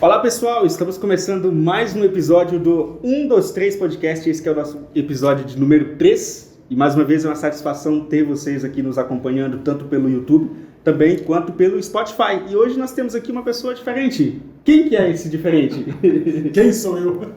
Olá pessoal, estamos começando mais um episódio do 123 Podcast, esse que é o nosso episódio de número 3 e mais uma vez é uma satisfação ter vocês aqui nos acompanhando tanto pelo YouTube também quanto pelo Spotify. E hoje nós temos aqui uma pessoa diferente. Quem que é esse diferente? Quem sou eu?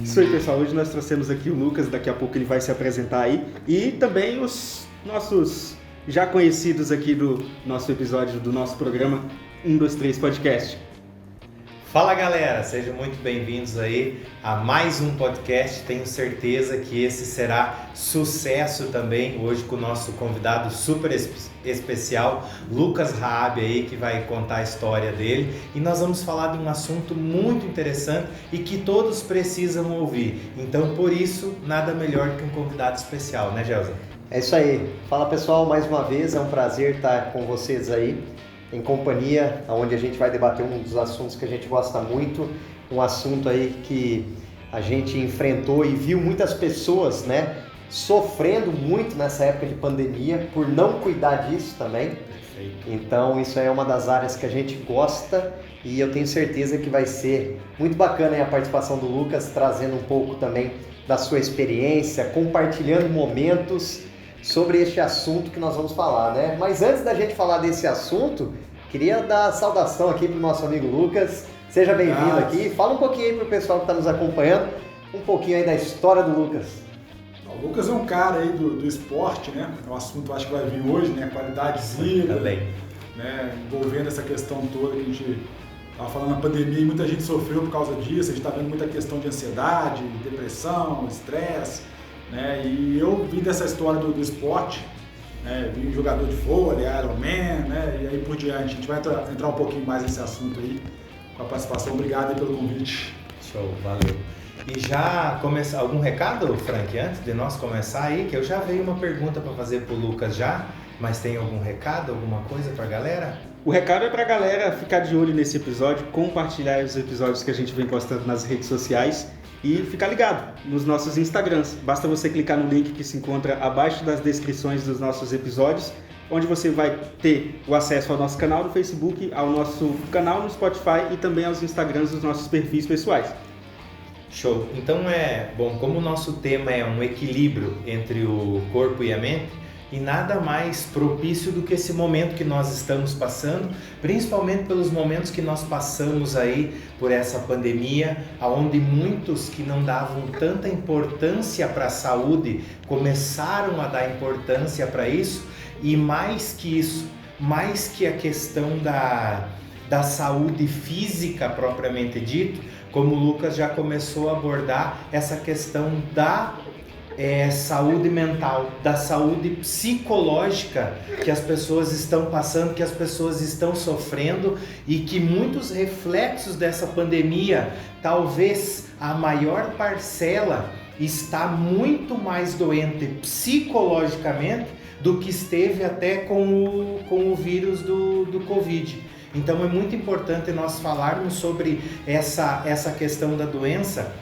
Isso aí, pessoal, hoje nós trouxemos aqui o Lucas, daqui a pouco ele vai se apresentar aí, e também os nossos já conhecidos aqui do nosso episódio do nosso programa 123 Podcast. Fala galera, sejam muito bem-vindos aí a mais um podcast. Tenho certeza que esse será sucesso também, hoje com o nosso convidado super especial, Lucas Raab aí, que vai contar a história dele. E nós vamos falar de um assunto muito interessante e que todos precisam ouvir. Então, por isso, nada melhor que um convidado especial, né, Gelson? É isso aí. Fala pessoal, mais uma vez, é um prazer estar com vocês aí, em companhia, onde a gente vai debater um dos assuntos que a gente gosta muito, um assunto aí que a gente enfrentou e viu muitas pessoas, né, sofrendo muito nessa época de pandemia por não cuidar disso também. Perfeito. Então isso é uma das áreas que a gente gosta e eu tenho certeza que vai ser muito bacana aí a participação do Lucas, trazendo um pouco também da sua experiência, compartilhando momentos sobre este assunto que nós vamos falar, né? Mas antes da gente falar desse assunto, queria dar saudação aqui para o nosso amigo Lucas. Seja bem-vindo aqui. Fala um pouquinho aí para o pessoal que está nos acompanhando, um pouquinho aí da história do Lucas. O Lucas é um cara aí do esporte, né? É um assunto acho que vai vir hoje, né? Qualidade de vida, Também. né? Envolvendo essa questão toda que a gente estava falando na pandemia e muita gente sofreu por causa disso. A gente está vendo muita questão de ansiedade, depressão, estresse. Né? E eu vim dessa história do esporte, né? Vim jogador de vôlei, Ironman, né? E aí por diante. A gente vai entrar um pouquinho mais nesse assunto aí, com a participação. Obrigado aí pelo convite. Show, valeu. E já começar algum recado, Frank, antes de nós começar aí, que eu já veio uma pergunta para fazer pro Lucas já, mas tem algum recado, alguma coisa pra galera? O recado é pra galera ficar de olho nesse episódio, compartilhar os episódios que a gente vem postando nas redes sociais e ficar ligado nos nossos Instagrams. Basta você clicar no link que se encontra abaixo das descrições dos nossos episódios, onde você vai ter o acesso ao nosso canal no Facebook, ao nosso canal no Spotify e também aos Instagrams dos nossos perfis pessoais. Show. Então como o nosso tema é um equilíbrio entre o corpo e a mente, e nada mais propício do que esse momento que nós estamos passando, principalmente pelos momentos que nós passamos aí por essa pandemia, onde muitos que não davam tanta importância para a saúde começaram a dar importância para isso, e mais que isso, mais que a questão da saúde física propriamente dito, como o Lucas já começou a abordar essa questão da saúde mental, da saúde psicológica que as pessoas estão passando, que as pessoas estão sofrendo e que muitos reflexos dessa pandemia, talvez a maior parcela está muito mais doente psicologicamente do que esteve até com o vírus do Covid. Então é muito importante nós falarmos sobre essa questão da doença,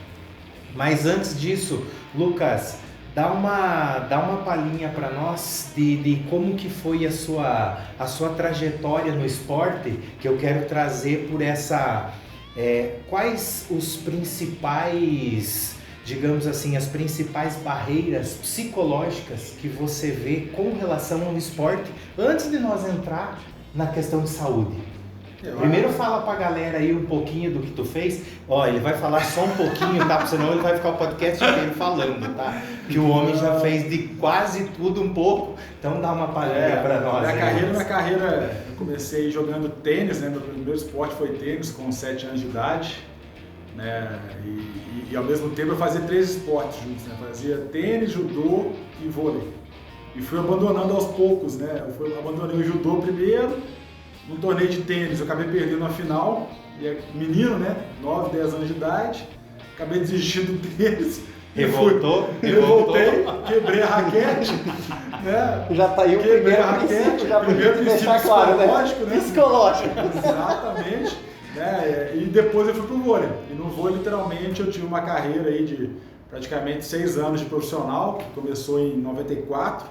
mas antes disso, Lucas, dá uma palhinha para nós de como que foi a sua trajetória no esporte, que eu quero trazer por quais os principais, digamos assim, as principais barreiras psicológicas que você vê com relação ao esporte, antes de nós entrar na questão de saúde. Primeiro fala pra galera aí um pouquinho do que tu fez. Ó, ele vai falar só um pouquinho, tá? Porque senão ele vai ficar o podcast inteiro falando, tá? Que o homem já fez de quase tudo um pouco. Então dá uma palhinha pra nós. Minha carreira, eu comecei jogando tênis, né? Meu primeiro esporte foi tênis com 7 anos de idade, né? E ao mesmo tempo eu fazia 3 esportes juntos, né? Fazia tênis, judô e vôlei. E fui abandonando aos poucos, né? Eu abandonei o judô primeiro. No torneio de tênis eu acabei perdendo a final, e é menino, né, 9, 10 anos de idade, acabei desistindo do tênis. Revoltei, quebrei a raquete, né? Já tá aí o primeiro princípio, já primeiro princípio claro, psicológico, né? Psicológico. Exatamente. Né? E depois eu fui pro vôlei. E no vôlei, literalmente, eu tive uma carreira aí de praticamente 6 anos de profissional, que começou em 94.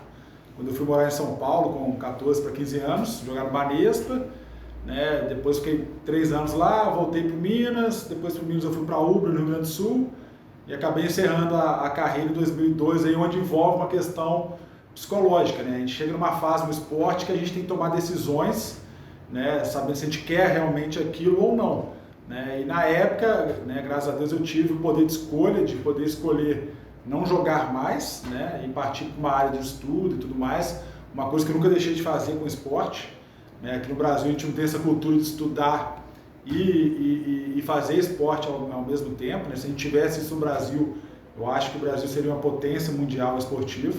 quando eu fui morar em São Paulo com 14 para 15 anos, jogar no Banespa, né? Depois fiquei 3 anos lá, voltei para Minas, depois para Minas eu fui para Ubra, no Rio Grande do Sul, e acabei encerrando a carreira em 2002, aí, onde envolve uma questão psicológica, né? A gente chega numa fase no esporte que a gente tem que tomar decisões, né? Saber se a gente quer realmente aquilo ou não, né? E na época, né, graças a Deus eu tive o poder de escolha, de poder escolher não jogar mais, né? E partir para uma área de estudo e tudo mais, uma coisa que eu nunca deixei de fazer com o esporte, né? Aqui no Brasil a gente não tem essa cultura de estudar e fazer esporte ao mesmo tempo, né? Se a gente tivesse isso no Brasil, eu acho que o Brasil seria uma potência mundial esportiva,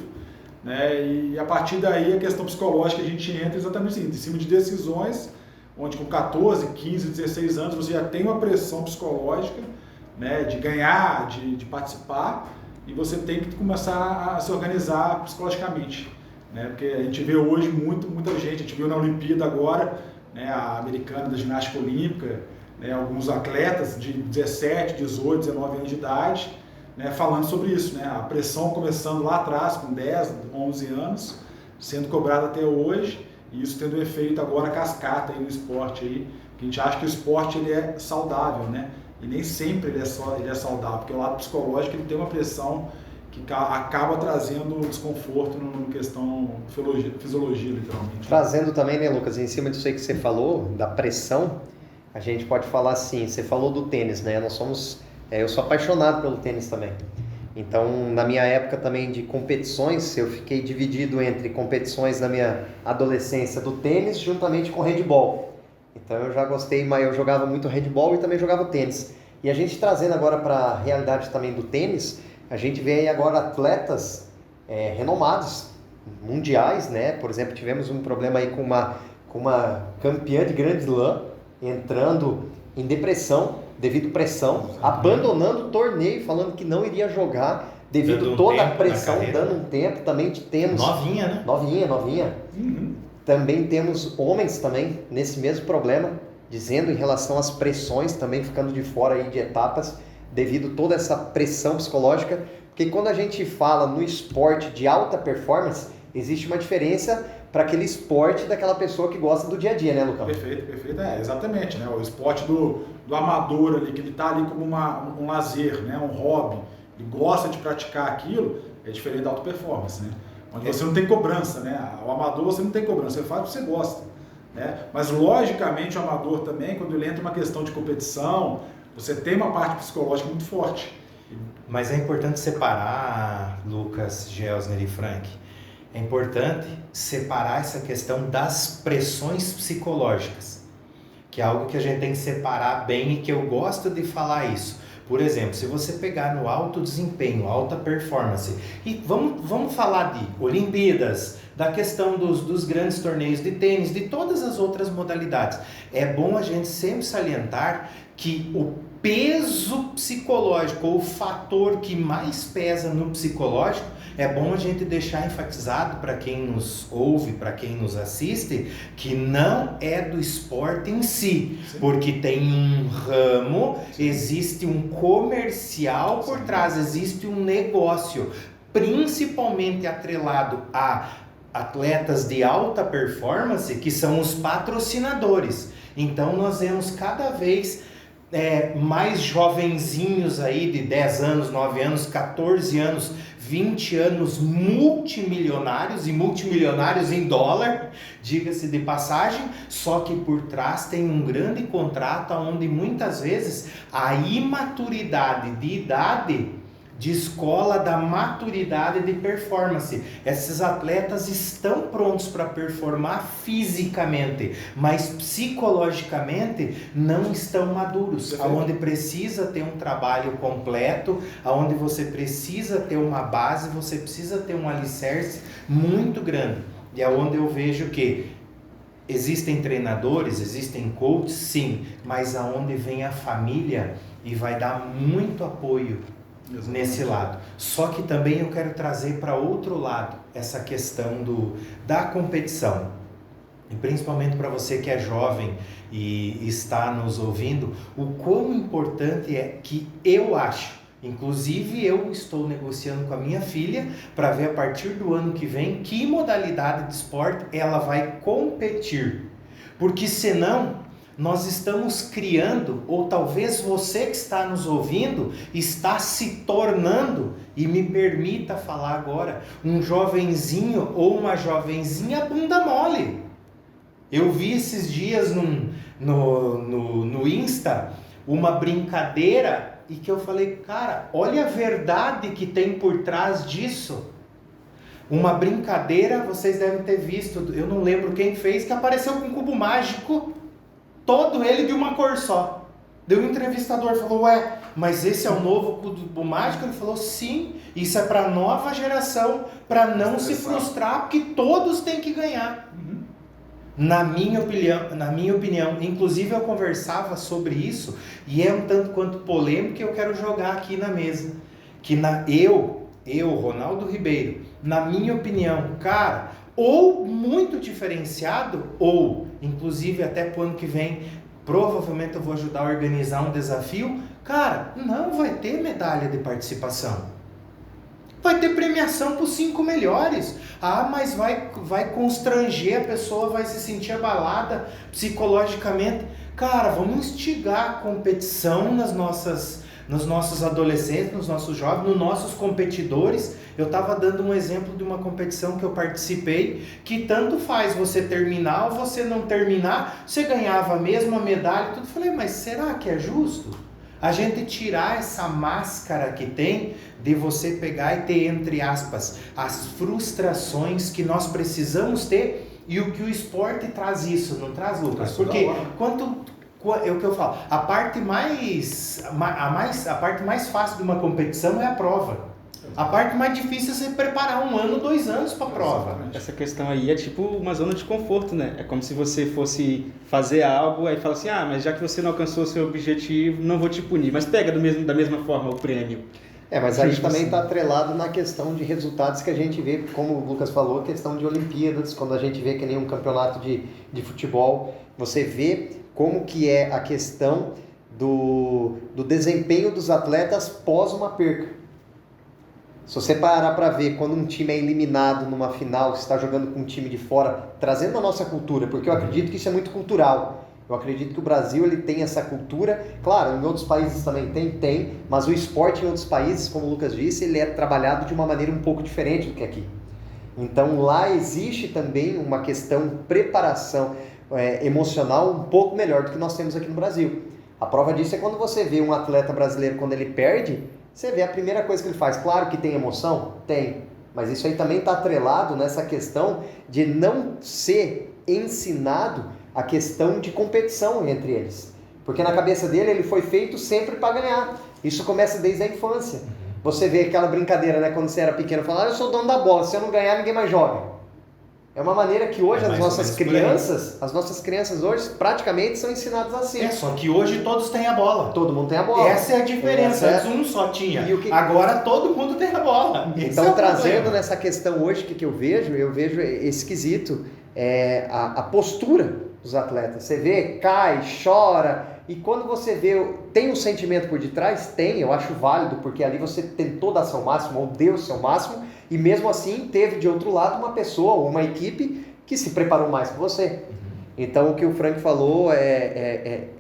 né? E a partir daí a questão psicológica a gente entra exatamente assim, em cima de decisões, onde com 14, 15, 16 anos você já tem uma pressão psicológica, né? De ganhar, de participar, e você tem que começar a se organizar psicologicamente, né? Porque a gente vê hoje muita gente, a gente viu na Olimpíada agora, né, a americana da ginástica olímpica, né, alguns atletas de 17, 18, 19 anos de idade, né, falando sobre isso, né, a pressão começando lá atrás, com 10, 11 anos, sendo cobrada até hoje, e isso tendo um efeito agora cascata aí no esporte, aí, que a gente acha que o esporte ele é saudável, né, e nem sempre ele é saudável, porque o lado psicológico ele tem uma pressão que acaba trazendo desconforto na questão fisiologia, literalmente. Trazendo também, né, Lucas, em cima disso aí que você falou, da pressão, a gente pode falar assim, você falou do tênis, né, eu sou apaixonado pelo tênis também. Então, na minha época também de competições, eu fiquei dividido entre competições na minha adolescência do tênis juntamente com handball. Então eu já gostei, mas eu jogava muito handball e também jogava tênis. E a gente trazendo agora para a realidade também do tênis, a gente vê aí agora atletas renomados, mundiais, né? Por exemplo, tivemos um problema aí com uma campeã de Grand Slam entrando em depressão devido à pressão, abandonando o torneio, falando que não iria jogar devido toda a pressão, dando um tempo. Também temos... Novinha, né? Novinha. Uhum. Também temos homens também nesse mesmo problema, dizendo em relação às pressões, também ficando de fora aí de etapas, devido a toda essa pressão psicológica, porque quando a gente fala no esporte de alta performance, existe uma diferença para aquele esporte daquela pessoa que gosta do dia a dia, né, Lucão? Perfeito, exatamente, né? O esporte do amador ali, que ele está ali como um lazer, né? Um hobby, ele gosta de praticar aquilo, é diferente da alta performance, né? Onde você não tem cobrança, né? O amador você não tem cobrança, você faz o que você gosta, né? Mas logicamente o amador também, quando ele entra uma questão de competição, você tem uma parte psicológica muito forte. Mas é importante separar, Lucas, Gelsner e Frank, é importante separar essa questão das pressões psicológicas, que é algo que a gente tem que separar bem e que eu gosto de falar isso. Por exemplo, se você pegar no alto desempenho, alta performance, e vamos falar de Olimpíadas, da questão dos grandes torneios de tênis, de todas as outras modalidades, é bom a gente sempre salientar que o peso psicológico, ou o fator que mais pesa no psicológico, é bom a gente deixar enfatizado para quem nos ouve, para quem nos assiste, que não é do esporte em si, porque tem um ramo, existe um comercial por trás, existe um negócio, principalmente atrelado a atletas de alta performance, que são os patrocinadores. Então nós vemos cada vez mais jovenzinhos aí de 10 anos, 9 anos, 14 anos, 20 anos multimilionários, e multimilionários em dólar, diga-se de passagem, só que por trás tem um grande contrato onde muitas vezes a imaturidade de idade descola da maturidade de performance. Esses atletas estão prontos para performar fisicamente, mas psicologicamente não estão maduros, aonde precisa ter um trabalho completo, aonde você precisa ter uma base, você precisa ter um alicerce muito grande. E é onde eu vejo que existem treinadores, existem coaches, sim, mas aonde vem a família e vai dar muito apoio nesse lado. Só que também eu quero trazer para outro lado essa questão da competição, e principalmente para você que é jovem e está nos ouvindo, o quão importante é que eu acho, Inclusive, eu estou negociando com a minha filha para ver a partir do ano que vem que modalidade de esporte ela vai competir. Porque senão, nós estamos criando, ou talvez você que está nos ouvindo, está se tornando, e me permita falar agora, um jovenzinho ou uma jovenzinha bunda mole. Eu vi esses dias no Insta uma brincadeira e que eu falei, cara, olha a verdade que tem por trás disso. Uma brincadeira, vocês devem ter visto, eu não lembro quem fez, que apareceu com um cubo mágico, todo ele de uma cor só. Daí o entrevistador falou, ué, mas esse é o novo cubo mágico? Ele falou, sim, isso é para a nova geração, para não se frustrar, porque todos têm que ganhar. Na minha opinião, inclusive eu conversava sobre isso, e é um tanto quanto polêmico que eu quero jogar aqui na mesa. Que eu, Ronaldo Ribeiro, na minha opinião, cara, ou muito diferenciado, ou, inclusive até pro ano que vem, provavelmente eu vou ajudar a organizar um desafio, cara, não vai ter medalha de participação. Vai ter premiação para os 5 melhores. Ah, mas vai constranger, a pessoa vai se sentir abalada psicologicamente. Cara, vamos instigar a competição nos nossos adolescentes, nos nossos jovens, nos nossos competidores. Eu estava dando um exemplo de uma competição que eu participei, que tanto faz você terminar ou você não terminar, você ganhava a mesma medalha. Tudo. Falei, mas será que é justo? A gente tirar essa máscara que tem de você pegar e ter, entre aspas, as frustrações que nós precisamos ter, e o que o esporte traz isso, não traz, Lucas? Porque é o que eu falo, a parte mais fácil de uma competição é a prova. A parte mais difícil é você preparar 1 ano, 2 anos para a prova. Essa questão aí é tipo uma zona de conforto, né? É como se você fosse fazer algo, aí fala assim, mas já que você não alcançou o seu objetivo, não vou te punir. Mas pega da mesma forma o prêmio. Mas aí também está atrelado na questão de resultados que a gente vê, como o Lucas falou, questão de Olimpíadas, quando a gente vê que nem um campeonato de futebol, você vê como que é a questão do desempenho dos atletas pós uma perca. Se você parar para ver quando um time é eliminado numa final, você está jogando com um time de fora, trazendo a nossa cultura, porque eu acredito que isso é muito cultural. Eu acredito que o Brasil ele tem essa cultura, claro, em outros países também tem, mas o esporte em outros países, como o Lucas disse, ele é trabalhado de uma maneira um pouco diferente do que aqui. Então lá existe também uma questão preparação emocional um pouco melhor do que nós temos aqui no Brasil. A prova disso é quando você vê um atleta brasileiro, quando ele perde, você vê a primeira coisa que ele faz. Claro que tem emoção? Tem. Mas isso aí também está atrelado nessa questão de não ser ensinado a questão de competição entre eles. Porque na cabeça dele ele foi feito sempre para ganhar. Isso começa desde a infância. Você vê aquela brincadeira, né? Quando você era pequeno, falando, eu sou dono da bola, se eu não ganhar, ninguém mais joga. É uma maneira que hoje as nossas crianças hoje praticamente são ensinadas assim. Só que hoje todos têm a bola. Todo mundo tem a bola. Essa é a diferença. Antes um só tinha. Agora todo mundo tem a bola. Então, trazendo nessa questão hoje, o que eu vejo? Eu vejo esquisito a postura dos atletas. Você vê, cai, chora, e quando você vê, tem um sentimento por detrás? Tem, eu acho válido, porque ali você tentou dar seu máximo, ou deu o seu máximo, e mesmo assim teve de outro lado uma pessoa ou uma equipe que se preparou mais que você. Então o que o Frank falou,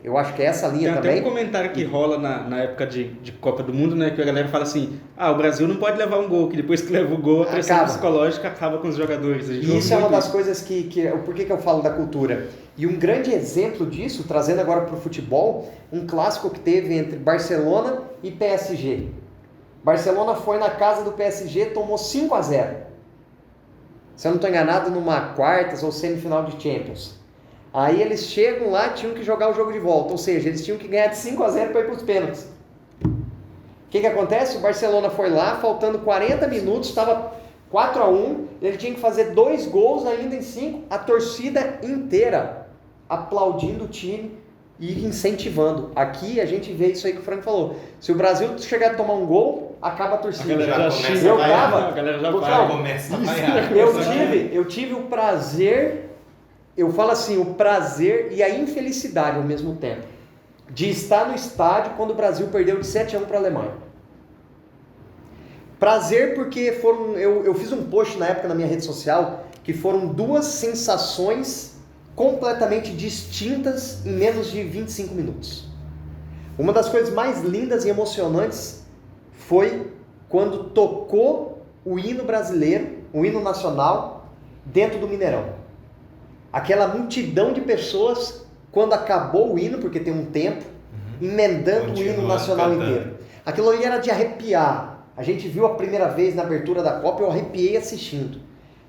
eu acho que é essa linha também. Tem até um comentário que rola na época de Copa do Mundo, né, que a galera fala assim, o Brasil não pode levar um gol, que depois que leva o gol, a pressão psicológica acaba com os jogadores. E isso é uma das coisas por que eu falo da cultura? E um grande exemplo disso, trazendo agora para o futebol, um clássico que teve entre Barcelona e PSG. Barcelona foi na casa do PSG, tomou 5-0. Se eu não estou enganado, numa quartas ou semifinal de Champions. Aí eles chegam lá, tinham que jogar o jogo de volta, ou seja, eles tinham que ganhar de 5-0 para ir para os pênaltis. O que acontece? O Barcelona foi lá, faltando 40 minutos, estava 4-1, ele tinha que fazer 2 gols ainda em 5, a torcida inteira aplaudindo o time e incentivando. Aqui a gente vê isso aí que o Frank falou. Se o Brasil chegar a tomar um gol, acaba a torcida. A galera já começa a vaiar. Eu tive o prazer, eu falo assim, o prazer e a infelicidade ao mesmo tempo, de estar no estádio quando o Brasil perdeu de 7-1 para a Alemanha. Prazer porque eu fiz um post na época na minha rede social que foram 2 sensações completamente distintas em menos de 25 minutos. Uma das coisas mais lindas e emocionantes foi quando tocou o hino brasileiro, o hino nacional, dentro do Mineirão. Aquela multidão de pessoas, quando acabou o hino, porque tem um tempo, emendando o hino nacional inteiro. Aquilo ali era de arrepiar. A gente viu a primeira vez na abertura da Copa, eu arrepiei assistindo.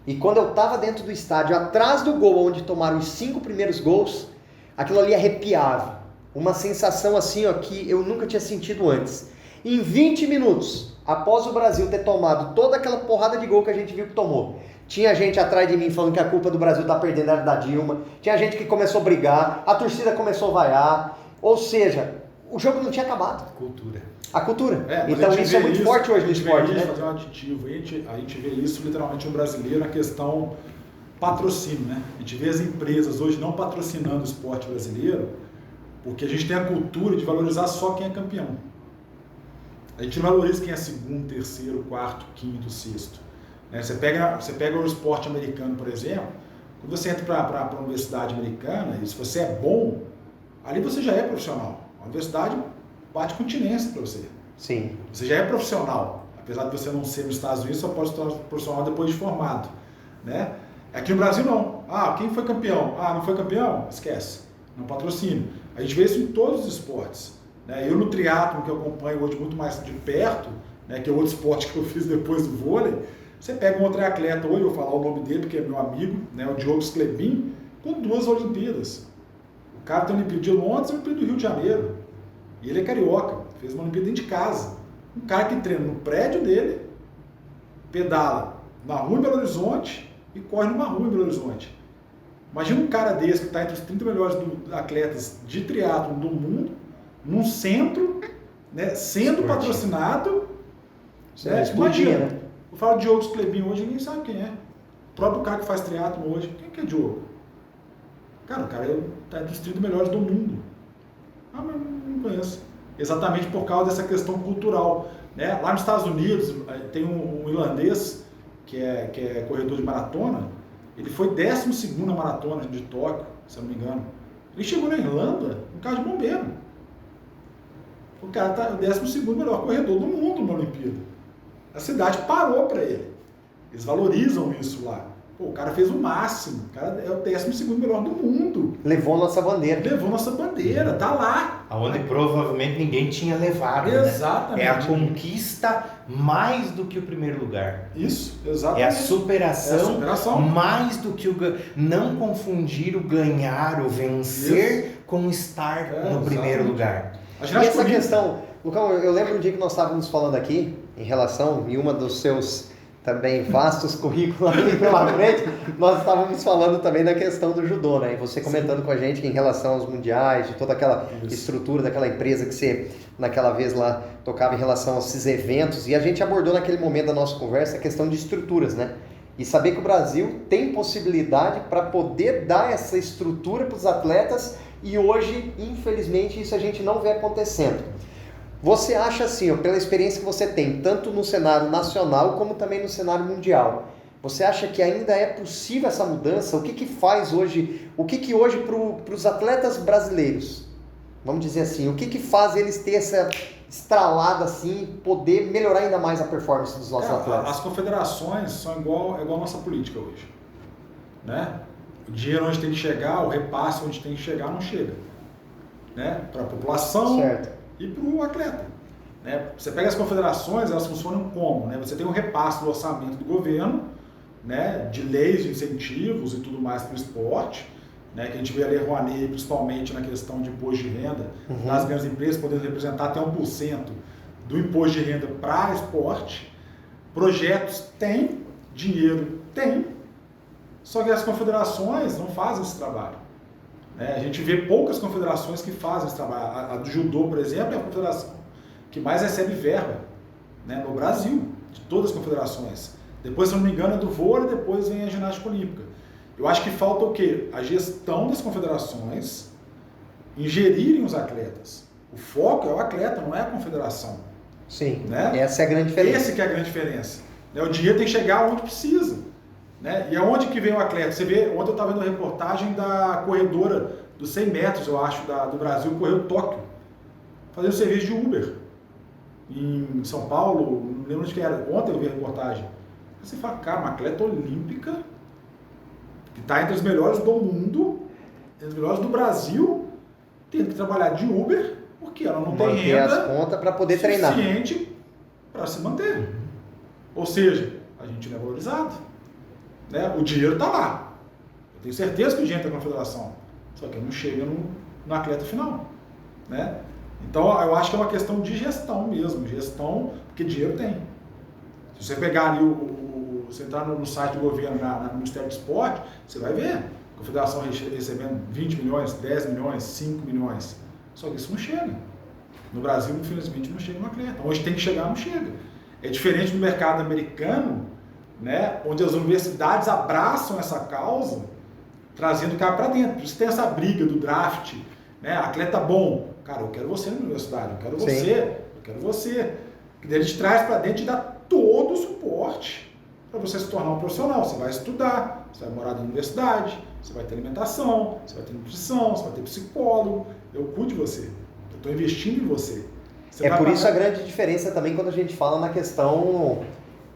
E quando eu estava dentro do estádio, atrás do gol, onde tomaram os 5 primeiros gols, aquilo ali arrepiava. Uma sensação assim, ó, que eu nunca tinha sentido antes. Em 20 minutos, após o Brasil ter tomado toda aquela porrada de gol que a gente viu que tomou, tinha gente atrás de mim falando que a culpa do Brasil tá perdendo era da Dilma, tinha gente que começou a brigar, a torcida começou a vaiar, ou seja, o jogo não tinha acabado. Cultura. A cultura. Então isso é muito forte hoje no esporte, né? Fazer um aditivo. A gente vê isso literalmente no brasileiro, na questão patrocínio, né? A gente vê as empresas hoje não patrocinando o esporte brasileiro, porque a gente tem a cultura de valorizar só quem é campeão. A gente não valoriza quem é segundo, terceiro, quarto, quinto, sexto. Né? Você pega o esporte americano, por exemplo, quando você entra para a universidade americana, e se você é bom, ali você já é profissional. A universidade bate continência para você. Sim. Você já é profissional. Apesar de você não ser nos Estados Unidos, só pode se tornar profissional depois de formado. Né? Aqui no Brasil não. Ah, quem foi campeão? Ah, não foi campeão? Esquece. Não patrocínio. A gente vê isso em todos os esportes. Né? Eu no triatlon, que eu acompanho hoje muito mais de perto, né, que é outro esporte que eu fiz depois do vôlei, você pega um outro atleta hoje, eu vou falar o nome dele porque é meu amigo, né, o Diogo Sclebin, com 2 Olimpíadas. O cara tem a Olimpíada de Londres e a Olimpíada do Rio de Janeiro. E ele é carioca, fez uma Olimpíada dentro de casa. Um cara que treina no prédio dele, pedala na rua em Belo Horizonte e corre numa rua em Belo Horizonte. Imagina um cara desse que está entre os 30 melhores atletas de triatlon do mundo, num centro, né, sendo patrocinado. Né, imagina, né? Eu falo Diogo Sclebin hoje, ninguém sabe quem é. O próprio cara que faz triatlon hoje, quem que é Diogo? Cara, o cara está entre os 30 melhores do mundo. Ah, mas não conheço. Exatamente por causa dessa questão cultural. Né? Lá nos Estados Unidos, tem um irlandês que é corredor de maratona. Ele foi 12º na maratona de Tóquio, se eu não me engano. Ele chegou na Irlanda um carro de bombeiro. O cara tá o 12º melhor corredor do mundo na Olimpíada. A cidade parou para ele. Eles valorizam isso lá. Pô, o cara fez o máximo. O cara é o 12º melhor do mundo. Levou nossa bandeira. Levou nossa bandeira, tá lá. Aonde provavelmente ninguém tinha levado. Exatamente. Né? É a conquista mais do que o primeiro lugar. Isso, exatamente. É a superação, mais do que não confundir o ganhar, o vencer, isso, com estar no primeiro lugar. E essa questão, Lucão, eu lembro um dia que nós estávamos falando aqui, em relação, em uma dos seus também vastos currículos aqui pela frente, nós estávamos falando também da questão do judô, né? E você comentando com a gente que em relação aos mundiais, de toda aquela estrutura daquela empresa que você, naquela vez lá, tocava em relação a esses eventos, e a gente abordou naquele momento da nossa conversa a questão de estruturas, né? E saber que o Brasil tem possibilidade para poder dar essa estrutura para os atletas, e hoje, infelizmente, isso a gente não vê acontecendo. Você acha assim, ó, pela experiência que você tem, tanto no cenário nacional como também no cenário mundial, você acha que ainda é possível essa mudança? O que faz hoje, hoje para os atletas brasileiros, vamos dizer assim, o que faz eles ter essa estralada assim, poder melhorar ainda mais a performance dos nossos atletas? As confederações são igual a nossa política hoje, né? O dinheiro onde tem que chegar, o repasse onde tem que chegar, não chega, né? Para a população, certo, e para o atleta. Né? Você pega as confederações, elas funcionam como? Né? Você tem um repasse do orçamento do governo, né? De leis, de incentivos e tudo mais para o esporte, né? Que a gente vê a Lei Rouanet, principalmente na questão de imposto de renda, das grandes empresas podendo representar até 1% do imposto de renda para esporte. Projetos tem, dinheiro tem, só que as confederações não fazem esse trabalho. A gente vê poucas confederações que fazem esse trabalho. A do judô, por exemplo, é a confederação que mais recebe verba, né, no Brasil, de todas as confederações. Depois, se não me engano, é do vôlei, depois vem a ginástica olímpica. Eu acho que falta o quê? A gestão das confederações em gerirem os atletas. O foco é o atleta, não é a confederação. Sim, né? Essa é a grande diferença. Essa que é a grande diferença. Né? O dinheiro tem que chegar onde precisa. Né? E aonde que vem o atleta? Você vê, ontem eu estava vendo uma reportagem da corredora dos 100 metros, eu acho, do Brasil, que correu Tóquio, fazendo serviço de Uber. Em São Paulo, não lembro onde que era, ontem eu vi a reportagem. Aí você fala, cara, uma atleta olímpica, que está entre as melhores do mundo, entre as melhores do Brasil, tendo que trabalhar de Uber, porque ela não tem renda as contas para poder treinar. Suficiente para se manter. Ou seja, a gente não é valorizado. Né? O dinheiro está lá. Eu tenho certeza que o dinheiro está com a federação. Só que não chega no atleta final. Né? Então, eu acho que é uma questão de gestão mesmo. Gestão, porque dinheiro tem. Se você pegar ali, você entrar no site do governo, no Ministério do Esporte, você vai ver a federação recebendo 20 milhões, 10 milhões, 5 milhões. Só que isso não chega. No Brasil, infelizmente, não chega no atleta. Onde tem que chegar, não chega. É diferente do mercado americano, né, onde as universidades abraçam essa causa, trazendo o cara para dentro. Por isso tem essa briga do draft, né, atleta bom. Cara, eu quero você na universidade, eu quero você. Que daí ele te traz para dentro e dá todo o suporte para você se tornar um profissional. Você vai estudar, você vai morar na universidade, você vai ter alimentação, você vai ter nutrição, você vai ter psicólogo. Eu cuido de você, eu estou investindo em você. É por isso a grande diferença também quando a gente fala na questão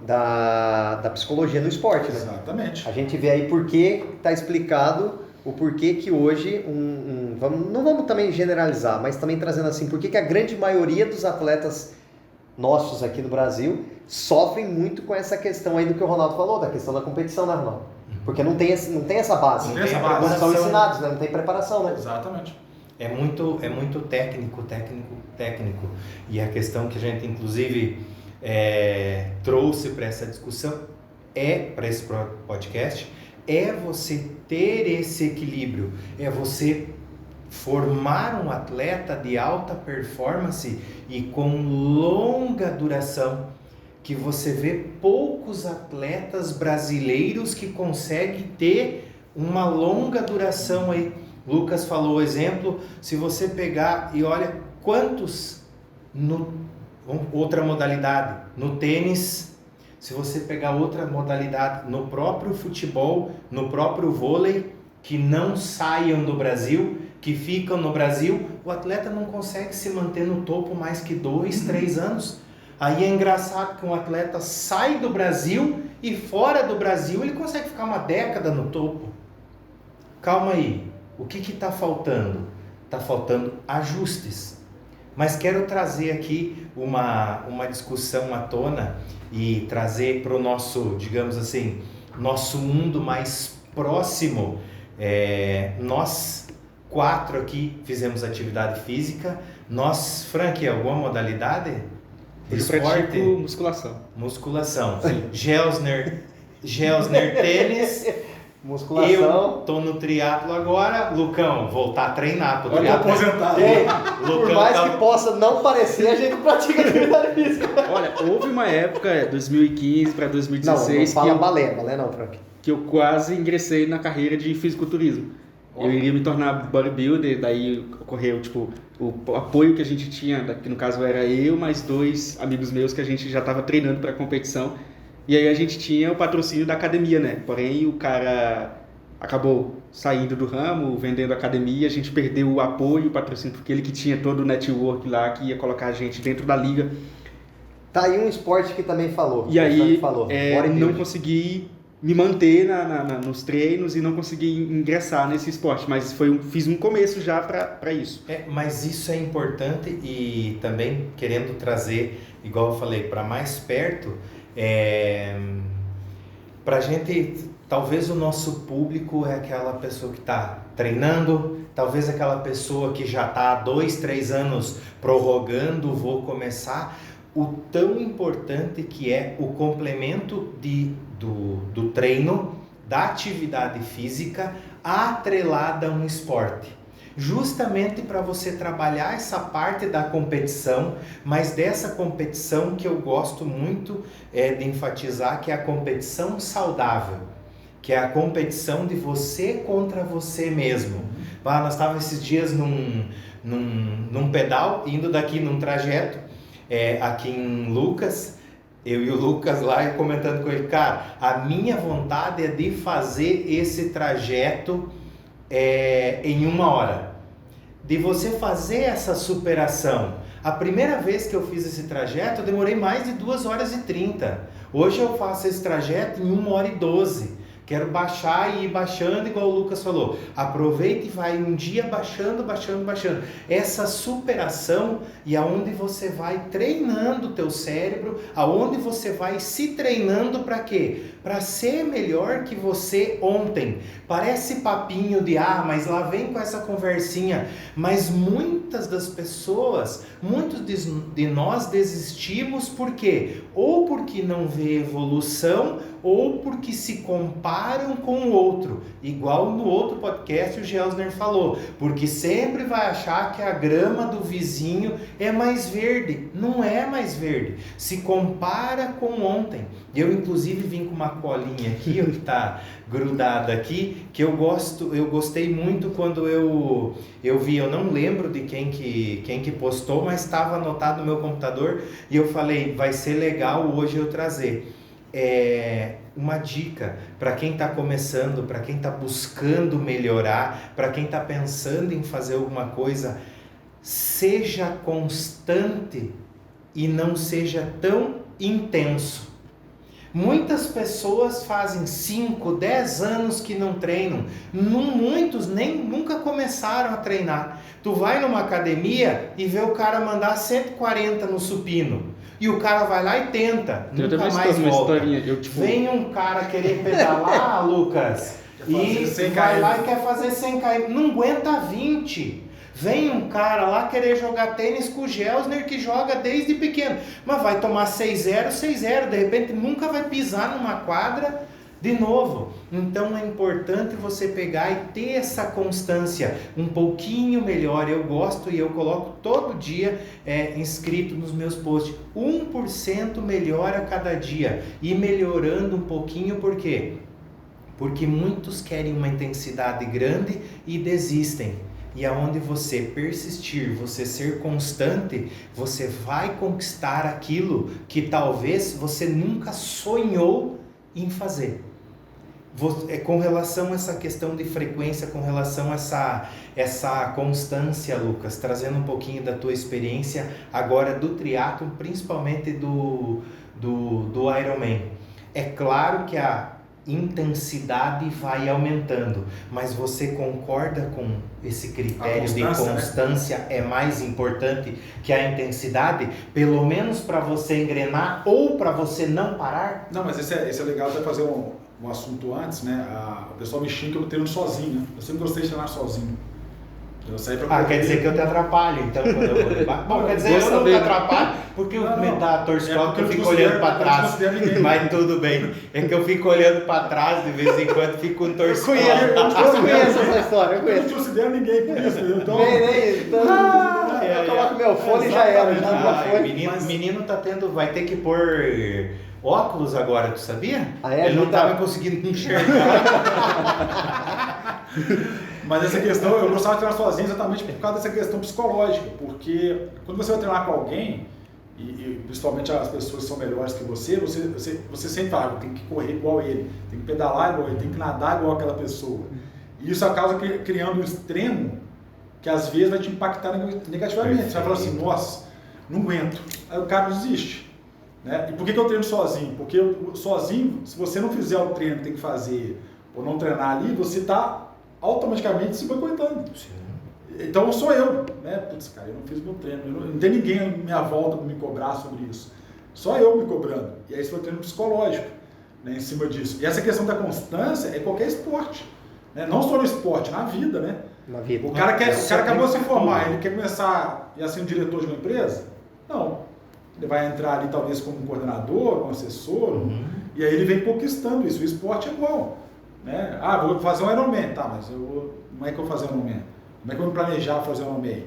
da psicologia no esporte, né? Exatamente. A gente vê aí porque está explicado o porquê que hoje, não vamos também generalizar, mas também trazendo assim, por que a grande maioria dos atletas nossos aqui no Brasil sofrem muito com essa questão aí do que o Ronaldo falou, da questão da competição, né, Ronaldo? Porque não tem essa base. Não tem essa base. Não são ensinados, né? Não tem preparação, né? Exatamente. É muito técnico. E a questão que a gente, inclusive, trouxe para essa discussão, para esse podcast, é você ter esse equilíbrio, é você formar um atleta de alta performance e com longa duração, que você vê poucos atletas brasileiros que conseguem ter uma longa duração aí. Lucas falou o exemplo, se você pegar e olha quantos outra modalidade, no tênis, se você pegar outra modalidade, no próprio futebol, no próprio vôlei, que não saiam do Brasil, que ficam no Brasil, o atleta não consegue se manter no topo mais que 2, 3 anos. Aí é engraçado que um atleta sai do Brasil e fora do Brasil ele consegue ficar uma década no topo. Calma aí. O que está faltando? Está faltando ajustes. Mas quero trazer aqui uma discussão à tona e trazer para o nosso, digamos assim, nosso mundo mais próximo. Nós 4 aqui fizemos atividade física. Nós, Frank, alguma modalidade? Eu pratico musculação. Gelsner tênis. Musculação. Eu tô no triatlo agora, Lucão, voltar a treinar. Olha, eu tô aposentado. Por mais que possa não parecer, a gente pratica atividade física. Olha, houve uma época, 2015 para 2016, não fala balé não, Frank. Que eu quase ingressei na carreira de fisiculturismo. Eu iria me tornar bodybuilder, daí ocorreu, o apoio que a gente tinha, que no caso era eu, mais 2 amigos meus que a gente já estava treinando para a competição. E aí a gente tinha o patrocínio da academia, né? Porém, o cara acabou saindo do ramo, vendendo a academia, a gente perdeu o apoio, o patrocínio, porque ele que tinha todo o network lá, que ia colocar a gente dentro da liga. Tá aí um esporte que também falou. E aí, não consegui me manter nos treinos e não consegui ingressar nesse esporte, mas fiz um começo já para isso. Mas isso é importante e também querendo trazer, igual eu falei, para mais perto, pra gente, talvez o nosso público é aquela pessoa que está treinando, talvez aquela pessoa que já está há 2, 3 anos prorrogando, vou começar, o tão importante que é o complemento do treino, da atividade física atrelada a um esporte. Justamente para você trabalhar essa parte da competição, mas dessa competição que eu gosto muito de enfatizar, que é a competição saudável, que é a competição de você contra você mesmo. Nós estávamos esses dias num pedal, indo daqui num trajeto, aqui em Lucas, eu e o Lucas lá comentando com ele, cara, a minha vontade é de fazer esse trajeto em 1 hora. De você fazer essa superação. A primeira vez que eu fiz esse trajeto, eu demorei mais de 2h30. Hoje eu faço esse trajeto em 1h12. Quero baixar e ir baixando, igual o Lucas falou. Aproveita e vai um dia baixando. Essa superação e aonde você vai treinando o teu cérebro, aonde você vai se treinando para quê? Para ser melhor que você ontem. Parece papinho de, mas lá vem com essa conversinha. Mas muitas das pessoas, muitos de nós desistimos por quê? Ou porque não vê evolução, ou porque se comparam com o outro, igual no outro podcast o Gelsner falou, porque sempre vai achar que a grama do vizinho é mais verde. Não é mais verde, se compara com ontem. Eu inclusive vim com uma colinha aqui, que está grudada aqui, que eu gostei muito quando eu vi, eu não lembro de quem que postou, mas estava anotado no meu computador, e eu falei, vai ser legal hoje eu trazer. Uma dica para quem está começando, para quem está buscando melhorar, para quem está pensando em fazer alguma coisa, seja constante e não seja tão intenso. Muitas pessoas fazem 5, 10 anos que não treinam, muitos nunca começaram a treinar. Tu vai numa academia e vê o cara mandar 140 no supino. E o cara vai lá e tenta, nunca mais volta. Vem um cara querer pedalar, Lucas, e vai lá e quer fazer 100 km, não aguenta 20. Vem um cara lá querer jogar tênis com o Gelsner, que joga desde pequeno, mas vai tomar 6-0, 6-0, de repente nunca vai pisar numa quadra de novo. Então é importante você pegar e ter essa constância um pouquinho melhor. Eu gosto e eu coloco todo dia inscrito nos meus posts, 1% melhor a cada dia, e melhorando um pouquinho. Por quê? Porque muitos querem uma intensidade grande e desistem. E aonde você persistir, você ser constante, você vai conquistar aquilo que talvez você nunca sonhou em fazer. Com relação a essa questão de frequência, com relação a essa constância, Lucas, trazendo um pouquinho da tua experiência agora do triatlo, principalmente do Ironman. É claro que a intensidade vai aumentando, mas você concorda com esse critério de constância, né? É mais importante que a intensidade, pelo menos para você engrenar ou para você não parar? Não, mas esse é legal até fazer um assunto antes, né? O pessoal me xinga que eu treino sozinho, né? Eu sempre gostei de treinar sozinho. Eu saí pra quer dizer que eu te atrapalho, então, quando eu vou levar? Bom, quer dizer, eu não te atrapalho, porque me dá torcicolo que eu fico olhando para trás. Mas tudo bem. É que eu fico olhando para trás de vez em quando, fico com torcicolo. Eu conheço essa história, eu conheço. Eu não considero ninguém por isso, então... Eu coloco meu fone e já era. Menino vai ter que pôr óculos agora, tu sabia? Ele não estava conseguindo enxergar. Mas essa questão, eu gostava de treinar sozinho exatamente por causa dessa questão psicológica, porque quando você vai treinar com alguém, e principalmente as pessoas que são melhores que você sempre fala, tem que correr igual ele, tem que pedalar igual ele, tem que nadar igual aquela pessoa. E isso acaba criando um extremo que às vezes vai te impactar negativamente. Você vai falar assim, nossa, não aguento. Aí o cara desiste. Né? E por que eu treino sozinho? Porque sozinho, se você não fizer o treino que tem que fazer, ou não treinar ali, você está automaticamente se boicotando. Então sou eu, né? Putz, cara, eu não fiz meu treino, não tem ninguém à minha volta para me cobrar sobre isso. Só eu me cobrando. E aí esse foi o treino psicológico, né, em cima disso. E essa questão da constância é qualquer esporte, né? Não só no esporte, na vida, né? Na vida. O cara acabou de se formar, ele quer começar a ser um diretor de uma empresa? Não. Ele vai entrar ali talvez como um coordenador, um assessor, e aí ele vem conquistando isso. O esporte é igual. Né? Vou fazer um Ironman, tá, mas como é que eu vou fazer um Ironman? Como é que eu vou me planejar fazer um Ironman?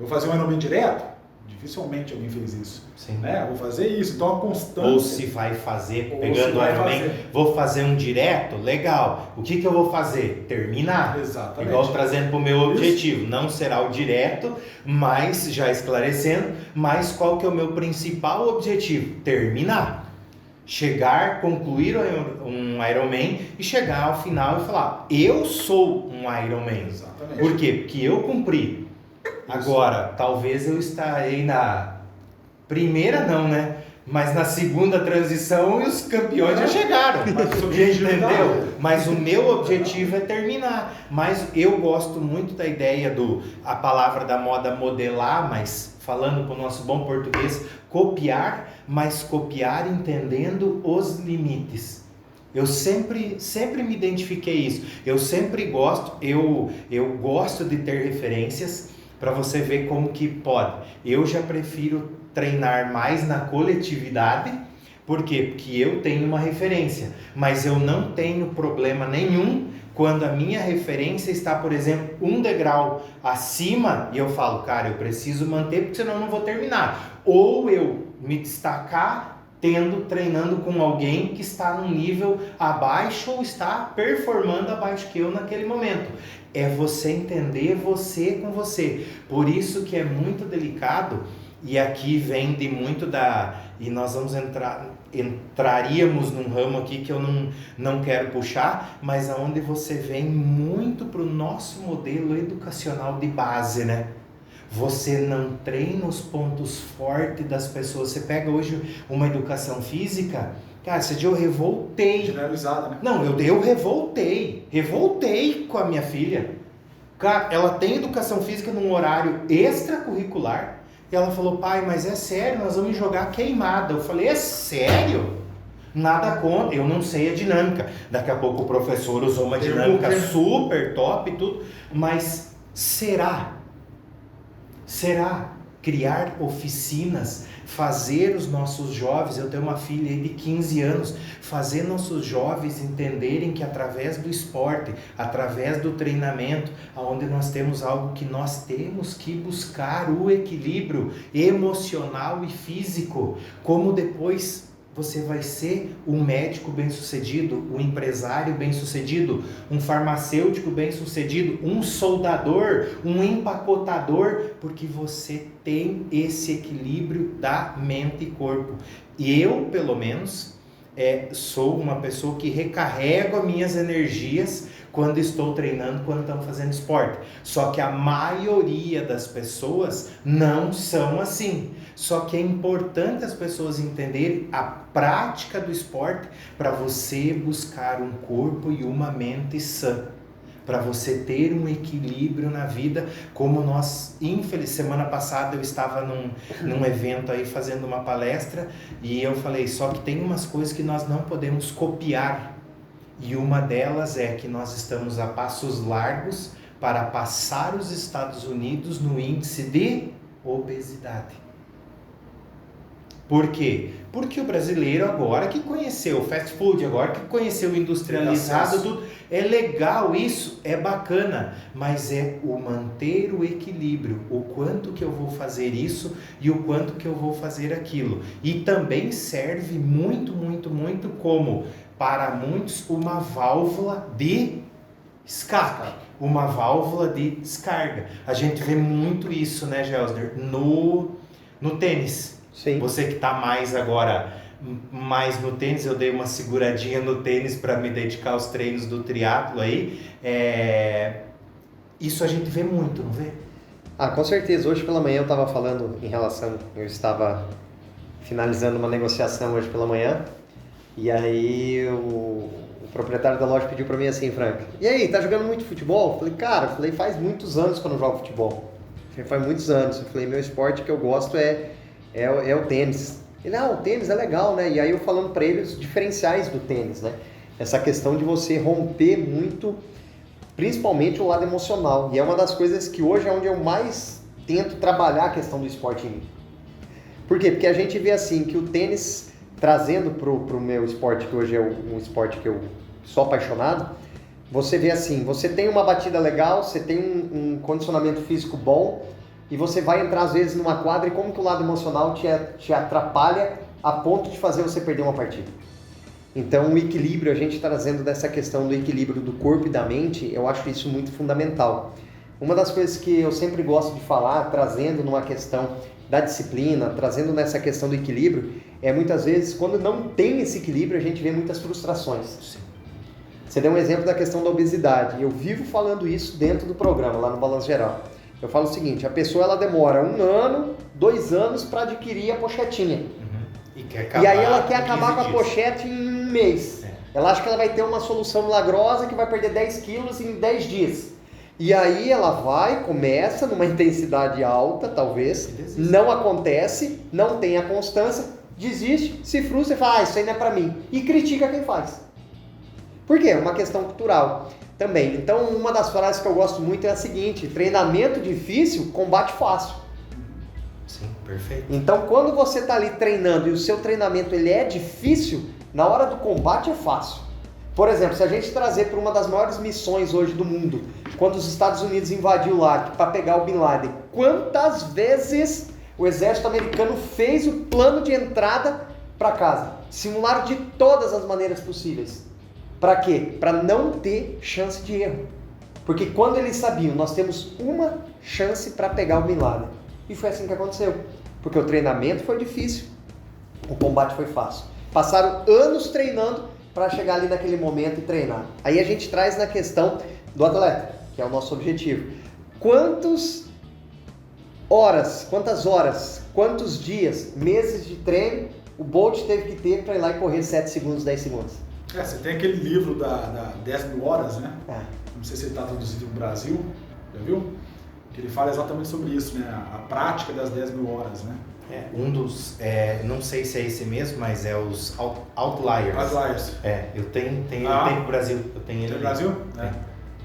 Eu vou fazer um Ironman direto? Dificilmente alguém fez isso. Sim. Né? Vou fazer isso, então a constância. Ou se vai fazer, Ou pegando se o vai Ironman, fazer. vou fazer um direto, legal. O que eu vou fazer? Terminar. Exatamente. Igual trazendo para o meu objetivo. Não será o direto, mas, já esclarecendo, mas qual que é o meu principal objetivo? Terminar. Chegar, concluir um Ironman e chegar ao final e falar, eu sou um Ironman. Exatamente. Por quê? Porque eu cumpri. Agora, talvez eu estarei na primeira não, né? Mas na segunda transição e os campeões já chegaram. Mas o objetivo entendeu? Mas o meu objetivo é terminar. Mas eu gosto muito da ideia a palavra da moda modelar, mas falando para o nosso bom português, copiar, mas copiar entendendo os limites. Eu sempre me identifiquei isso. Eu sempre gosto, eu gosto de ter referências para você ver como que pode. Eu já prefiro treinar mais na coletividade. Por quê? Porque eu tenho uma referência, mas eu não tenho problema nenhum quando a minha referência está, por exemplo, um degrau acima e eu falo, cara, eu preciso manter porque senão eu não vou terminar. Ou eu me destacar treinando com alguém que está num nível abaixo ou está performando abaixo que eu naquele momento. É você entender você com você. Por isso que é muito delicado, e aqui vem de muito e nós vamos entraríamos num ramo aqui que eu não quero puxar, mas aonde você vem muito para o nosso modelo educacional de base, né? Você não treina os pontos fortes das pessoas. Você pega hoje uma educação física, cara, esse dia eu revoltei. Generalizada, né? Não, eu revoltei com a minha filha. Cara, ela tem educação física num horário extracurricular. E ela falou, pai, mas é sério, nós vamos jogar queimada. Eu falei, é sério? Nada contra, eu não sei a dinâmica. Daqui a pouco o professor usou uma dinâmica super top e tudo. Mas será criar oficinas, fazer os nossos jovens, eu tenho uma filha aí de 15 anos, fazer nossos jovens entenderem que através do esporte, através do treinamento, onde nós temos algo que nós temos que buscar o equilíbrio emocional e físico, como depois você vai ser um médico bem-sucedido, um empresário bem-sucedido, um farmacêutico bem-sucedido, um soldador, um empacotador, porque você tem esse equilíbrio da mente e corpo. E eu, pelo menos, sou uma pessoa que recarrego as minhas energias quando estou treinando, quando estamos fazendo esporte. Só que a maioria das pessoas não são assim. Só que é importante as pessoas entenderem a prática do esporte para você buscar um corpo e uma mente sã. Para você ter um equilíbrio na vida, como nós, semana passada eu estava num evento aí fazendo uma palestra e eu falei, só que tem umas coisas que nós não podemos copiar. E uma delas é que nós estamos a passos largos para passar os Estados Unidos no índice de obesidade. Por quê? Porque o brasileiro agora que conheceu o fast food, agora que conheceu o industrializado, tudo, é legal isso, é bacana, mas é o manter o equilíbrio, o quanto que eu vou fazer isso e o quanto que eu vou fazer aquilo. E também serve muito, muito, muito como, para muitos, uma válvula de escape, uma válvula de descarga. A gente vê muito isso, né, Gelsner, no tênis. Sim. Você que está mais no tênis, eu dei uma seguradinha no tênis para me dedicar aos treinos do triatlo aí. Isso a gente vê muito, não vê? Com certeza. Hoje pela manhã eu estava falando eu estava finalizando uma negociação hoje pela manhã, e aí o proprietário da loja pediu para mim assim, Frank, e aí, tá jogando muito futebol? Eu falei, cara, faz muitos anos que eu não jogo futebol. Faz muitos anos. Eu falei, meu esporte que eu gosto é o tênis. Ele, o tênis é legal, né? E aí eu falando para ele os diferenciais do tênis, né? Essa questão de você romper muito, principalmente o lado emocional. E é uma das coisas que hoje é onde eu mais tento trabalhar a questão do esporte em mim. Por quê? Porque a gente vê assim, que o tênis, trazendo pro meu esporte, que hoje é um esporte que eu sou apaixonado, você vê assim, você tem uma batida legal, você tem um condicionamento físico bom, e você vai entrar às vezes numa quadra e como que o lado emocional te atrapalha a ponto de fazer você perder uma partida. Então o equilíbrio, a gente trazendo dessa questão do equilíbrio do corpo e da mente, eu acho isso muito fundamental. Uma das coisas que eu sempre gosto de falar, trazendo numa questão da disciplina, trazendo nessa questão do equilíbrio, é muitas vezes quando não tem esse equilíbrio a gente vê muitas frustrações. Sim. Você deu um exemplo da questão da obesidade, eu vivo falando isso dentro do programa, lá no Balanço Geral. Eu falo o seguinte, a pessoa ela demora 1 ano, 2 anos para adquirir a pochetinha. E aí ela quer acabar com a pochete em 1 mês. Ela acha que ela vai ter uma solução milagrosa que vai perder 10 quilos em 10 dias. E aí ela vai, começa numa intensidade alta, talvez, não acontece, não tem a constância, desiste, se frustra e fala, isso aí não é pra mim. E critica quem faz. Por quê? É uma questão cultural também. Então, uma das frases que eu gosto muito é a seguinte, treinamento difícil, combate fácil. Sim, perfeito. Então, quando você está ali treinando e o seu treinamento ele é difícil, na hora do combate é fácil. Por exemplo, se a gente trazer para uma das maiores missões hoje do mundo, quando os Estados Unidos invadiu lá para pegar o Bin Laden, quantas vezes o exército americano fez o plano de entrada para casa? Simularam de todas as maneiras possíveis. Para quê? Para não ter chance de erro. Porque quando eles sabiam, nós temos uma chance para pegar o Bin Laden. E foi assim que aconteceu. Porque o treinamento foi difícil, o combate foi fácil. Passaram anos treinando para chegar ali naquele momento e treinar. Aí a gente traz na questão do atleta, que é o nosso objetivo. Quantas horas, quantos dias, meses de treino o Bolt teve que ter para ir lá e correr 7 segundos, 10 segundos? Você tem aquele livro da 10 mil horas, né? É. Não sei se ele está traduzido no Brasil, já viu? Que ele fala exatamente sobre isso, né? A prática das 10 mil horas, né? Um dos, não sei se é esse mesmo, mas é os Outliers. Outliers. Eu tenho no Brasil. Eu tenho ele no Brasil?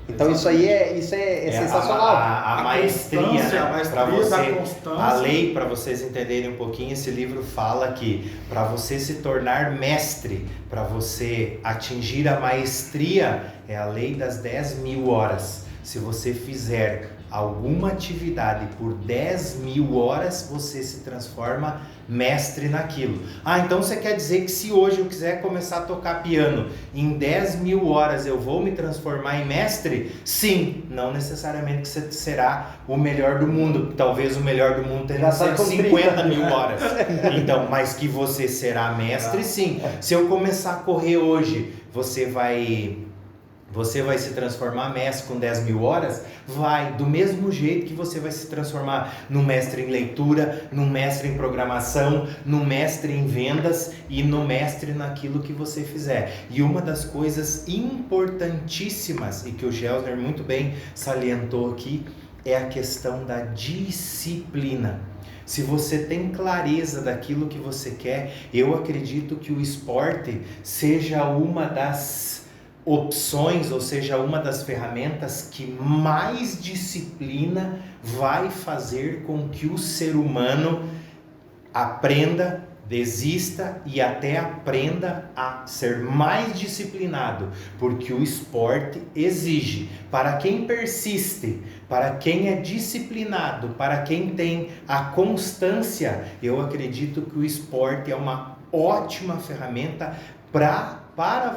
Então isso aí é sensacional. A maestria, né? Para você, da constância. a lei, para vocês entenderem um pouquinho, esse livro fala que para você se tornar mestre, para você atingir a maestria, é a lei das 10 mil horas. Se você fizer alguma atividade por 10 mil horas, você se transforma mestre naquilo. Então você quer dizer que se hoje eu quiser começar a tocar piano, em 10 mil horas eu vou me transformar em mestre? Sim, não necessariamente que você será o melhor do mundo. Talvez o melhor do mundo tenha 150 mil horas. Então, mas que você será mestre, sim. Se eu começar a correr hoje, você vai se transformar mestre com 10 mil horas? Vai, do mesmo jeito que você vai se transformar num mestre em leitura, num mestre em programação, num mestre em vendas e no mestre naquilo que você fizer. E uma das coisas importantíssimas, e que o Gelsner muito bem salientou aqui, é a questão da disciplina. Se você tem clareza daquilo que você quer, eu acredito que o esporte seja uma das opções, ou seja, uma das ferramentas que mais disciplina vai fazer com que o ser humano aprenda, desista e até aprenda a ser mais disciplinado, porque o esporte exige, para quem persiste, para quem é disciplinado, para quem tem a constância, eu acredito que o esporte é uma ótima ferramenta para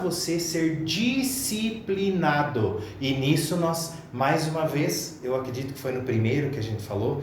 você ser disciplinado. E nisso nós, mais uma vez, eu acredito que foi no primeiro que a gente falou,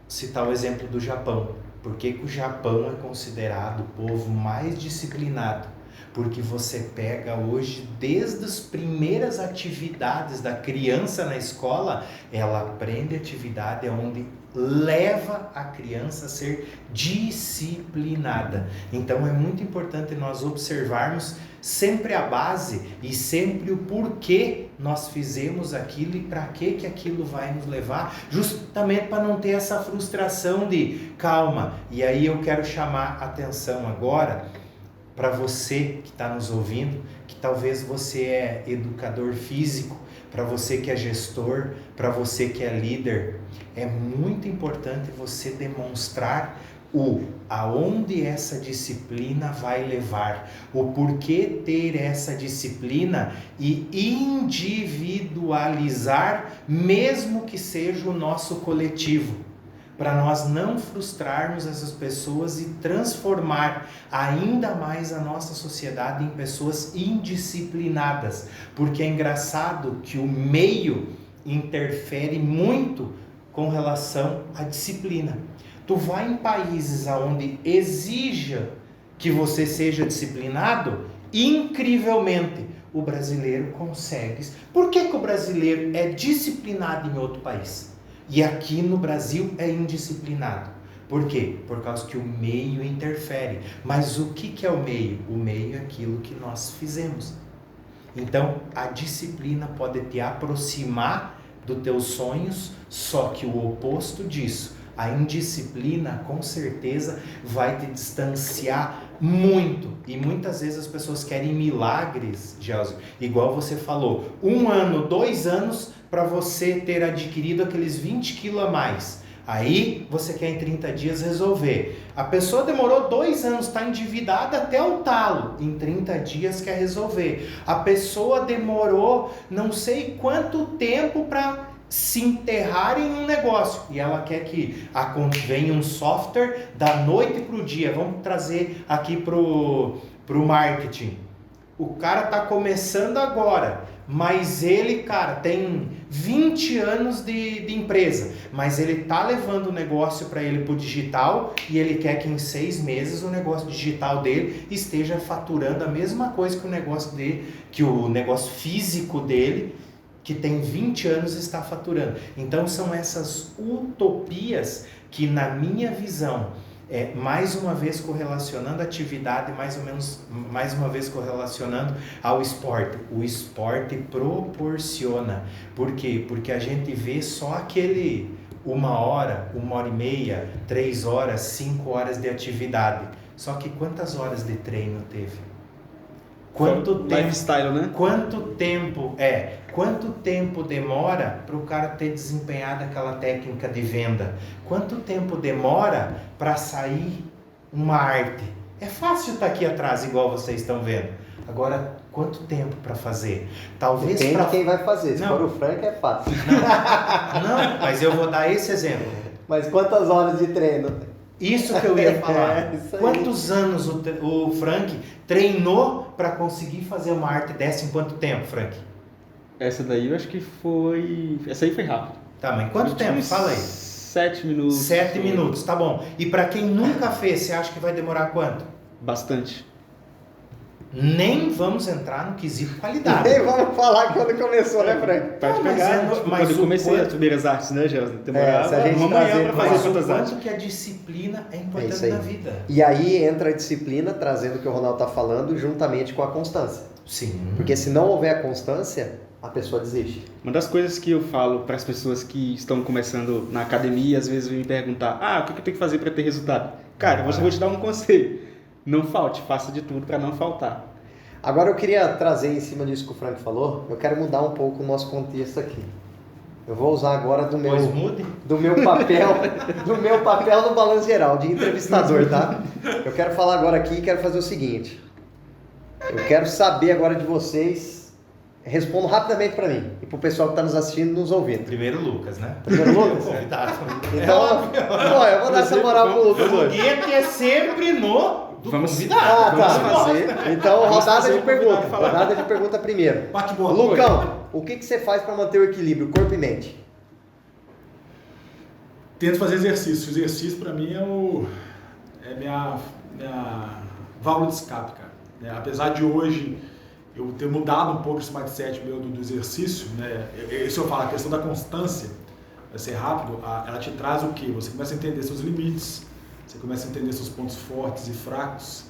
citar o exemplo do Japão. Por que o Japão é considerado o povo mais disciplinado? Porque você pega hoje, desde as primeiras atividades da criança na escola, ela aprende atividade onde leva a criança a ser disciplinada. Então é muito importante nós observarmos sempre a base e sempre o porquê nós fizemos aquilo e para que aquilo vai nos levar, justamente para não ter essa frustração de calma. E aí eu quero chamar a atenção agora para você que está nos ouvindo, que talvez você é educador físico, para você que é gestor, para você que é líder, é muito importante você demonstrar aonde essa disciplina vai levar, o porquê ter essa disciplina e individualizar, mesmo que seja o nosso coletivo, para nós não frustrarmos essas pessoas e transformar ainda mais a nossa sociedade em pessoas indisciplinadas, porque é engraçado que o meio interfere muito com relação à disciplina. Tu vai em países onde exija que você seja disciplinado, incrivelmente, o brasileiro consegue. Por que o brasileiro é disciplinado em outro país? E aqui no Brasil é indisciplinado. Por quê? Por causa que o meio interfere. Mas o que é o meio? O meio é aquilo que nós fizemos. Então, a disciplina pode te aproximar dos teus sonhos, só que o oposto disso, a indisciplina, com certeza, vai te distanciar muito. E muitas vezes as pessoas querem milagres, Gelson, igual você falou, 1 ano, 2 anos para você ter adquirido aqueles 20 quilos a mais. Aí você quer em 30 dias resolver. A pessoa demorou 2 anos, está endividada até o talo. Em 30 dias quer resolver. A pessoa demorou não sei quanto tempo para se enterrar em um negócio. E ela quer que venha um software da noite para o dia. Vamos trazer aqui pro marketing. O cara está começando agora, mas ele, cara, tem 20 anos de empresa, mas ele tá levando o negócio para ele pro digital e ele quer que em 6 meses o negócio digital dele esteja faturando a mesma coisa que o negócio dele, que o negócio físico dele, que tem 20 anos, está faturando. Então são essas utopias que, na minha visão, mais uma vez correlacionando a atividade, mais uma vez correlacionando ao esporte. O esporte proporciona. Por quê? Porque a gente vê só aquele 1 hora, 1h30, 3 horas, 5 horas de atividade. Só que quantas horas de treino teve? Quanto tempo, lifestyle, né? Quanto tempo demora para o cara ter desempenhado aquela técnica de venda? Quanto tempo demora para sair uma arte? É fácil estar aqui atrás, igual vocês estão vendo. Agora, quanto tempo para fazer? Talvez depende de quem vai fazer. Se for o Frank, é fácil. Não, mas eu vou dar esse exemplo. Mas quantas horas de treino? Isso que eu ia falar. Quantos anos o Frank treinou para conseguir fazer uma arte dessa em quanto tempo, Frank? Essa daí eu acho que foi... Essa aí foi rápido. Tá, mas em quanto tempo? Fala aí. 7 minutos. 7 minutos, tá bom. E para quem nunca fez, você acha que vai demorar quanto? Bastante. Nem vamos entrar no quesito qualidade. Nem vamos falar quando começou, né, Frank? Pode pegar, quando eu comecei as primeiras artes, né, Gelson? Demorava se a gente uma manhã para fazer quantas artes. Quanto que a disciplina é importante na vida. E aí entra a disciplina, trazendo o que o Ronaldo está falando, juntamente com a constância. Sim. Porque se não houver a constância, a pessoa desiste. Uma das coisas que eu falo para as pessoas que estão começando na academia, às vezes vêm me perguntar, o que eu tenho que fazer para ter resultado? Cara, eu vou te dar um conselho. Não falte, faça de tudo para não faltar. Agora eu queria trazer em cima disso que o Frank falou, eu quero mudar um pouco o nosso contexto aqui. Eu vou usar agora do meu papel no balanço geral, de entrevistador, tá? Eu quero falar agora aqui e quero fazer o seguinte. Eu quero saber agora de vocês, respondam rapidamente para mim e para o pessoal que está nos assistindo e nos ouvindo. Primeiro Lucas, né? Primeiro Lucas? Convidado. Então, eu vou dar essa moral pro Lucas O hoje. foguete é sempre do convidado. Tá. Vamos fazer. Então, rodada de pergunta. falar. Rodada de pergunta primeiro. Bate bola. Lucão, o que você faz para manter o equilíbrio, corpo e mente? Tento fazer exercício. O exercício para mim é minha válvula de escape, cara. Apesar de hoje eu ter mudado um pouco esse mindset meu do exercício, né? Isso eu falo, a questão da constância, vai ser rápido, ela te traz o quê? Você começa a entender seus limites, você começa a entender seus pontos fortes e fracos,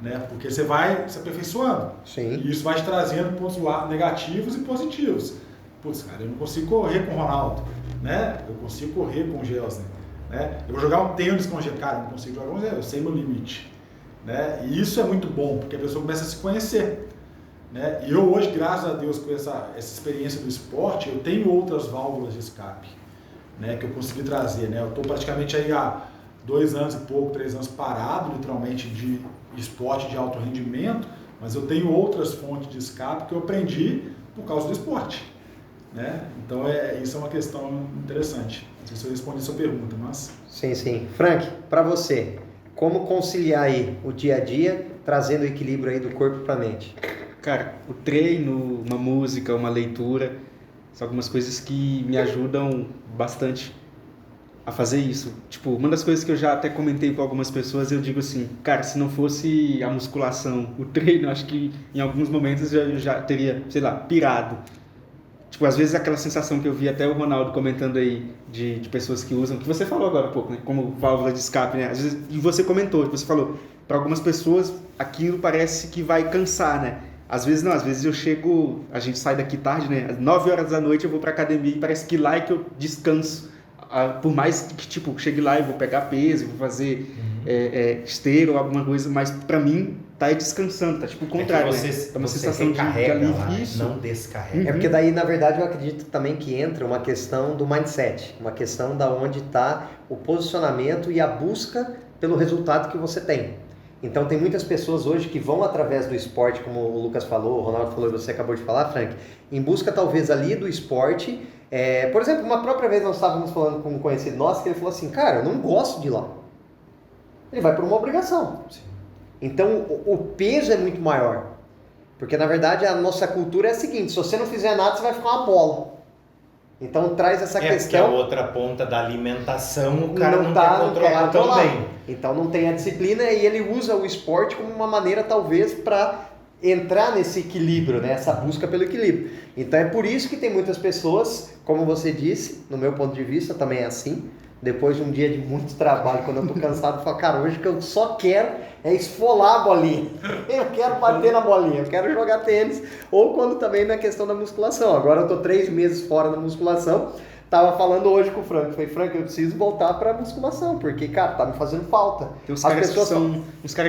né? Porque você vai se aperfeiçoando. Sim. E isso vai te trazendo pontos negativos e positivos. Putz, cara, eu não consigo correr com o Ronaldo, né? Eu consigo correr com o Gelson, né? Eu vou jogar um tênis com o Gelson, cara, eu não consigo jogar um tênis, eu sei meu limite, né? E isso é muito bom, porque a pessoa começa a se conhecer, né? E eu hoje, graças a Deus, com essa experiência do esporte, eu tenho outras válvulas de escape, né? Que eu consegui trazer, né? Eu estou praticamente aí há 2 anos e pouco, 3 anos parado, literalmente, de esporte de alto rendimento, mas eu tenho outras fontes de escape que eu aprendi por causa do esporte, né? Então, isso é uma questão interessante. Não sei se eu respondi a sua pergunta, mas... Sim. Frank, para você, como conciliar aí o dia a dia, trazendo o equilíbrio aí do corpo para a mente? Cara, o treino, uma música, uma leitura, são algumas coisas que me ajudam bastante a fazer isso. Tipo, uma das coisas que eu já até comentei com algumas pessoas, eu digo assim, cara, se não fosse a musculação, o treino, acho que em alguns momentos eu já teria, sei lá, pirado. Tipo, às vezes aquela sensação que eu vi até o Ronaldo comentando aí de pessoas que usam, que você falou agora há pouco, né? Como válvula de escape, né? Às vezes, e você comentou, você falou, para algumas pessoas aquilo parece que vai cansar, né? Às vezes não, às vezes eu chego, a gente sai daqui tarde, né? Às 9 horas da noite eu vou pra academia e parece que lá é que eu descanso. Por mais que, tipo, chegue lá e vou pegar peso, vou fazer esteira ou alguma coisa, mas pra mim tá descansando, tá tipo o contrário, você, né? É uma você sensação de alívio. lá, Isso. não descarrega. É porque daí, na verdade, eu acredito também que entra uma questão do mindset, uma questão da onde está o posicionamento e a busca pelo resultado que você tem. Então, tem muitas pessoas hoje que vão através do esporte, como o Lucas falou, o Ronaldo falou e você acabou de falar, Frank, em busca talvez ali do esporte. Por exemplo, uma própria vez nós estávamos falando com um conhecido nosso que ele falou assim, cara, eu não gosto de ir lá. Ele vai por uma obrigação. Sim. Então, o peso é muito maior. Porque, na verdade, a nossa cultura é a seguinte, se você não fizer nada, você vai ficar uma bola. Então, traz essa questão... Porque a outra ponta da alimentação, o cara não quer controlar tão bem. Então, não tem a disciplina e ele usa o esporte como uma maneira, talvez, para entrar nesse equilíbrio, né? Essa busca pelo equilíbrio. Então, é por isso que tem muitas pessoas, como você disse, no meu ponto de vista, também é assim, depois de um dia de muito trabalho, quando eu tô cansado, eu falo, cara, hoje o que eu só quero é esfolar a bolinha. Eu quero bater na bolinha, eu quero jogar tênis. Ou quando também na questão da musculação. Agora eu tô 3 meses fora da musculação. Tava falando hoje com o Frank. Falei, Frank, eu preciso voltar pra musculação, porque, cara, tá me fazendo falta. Tem uns caras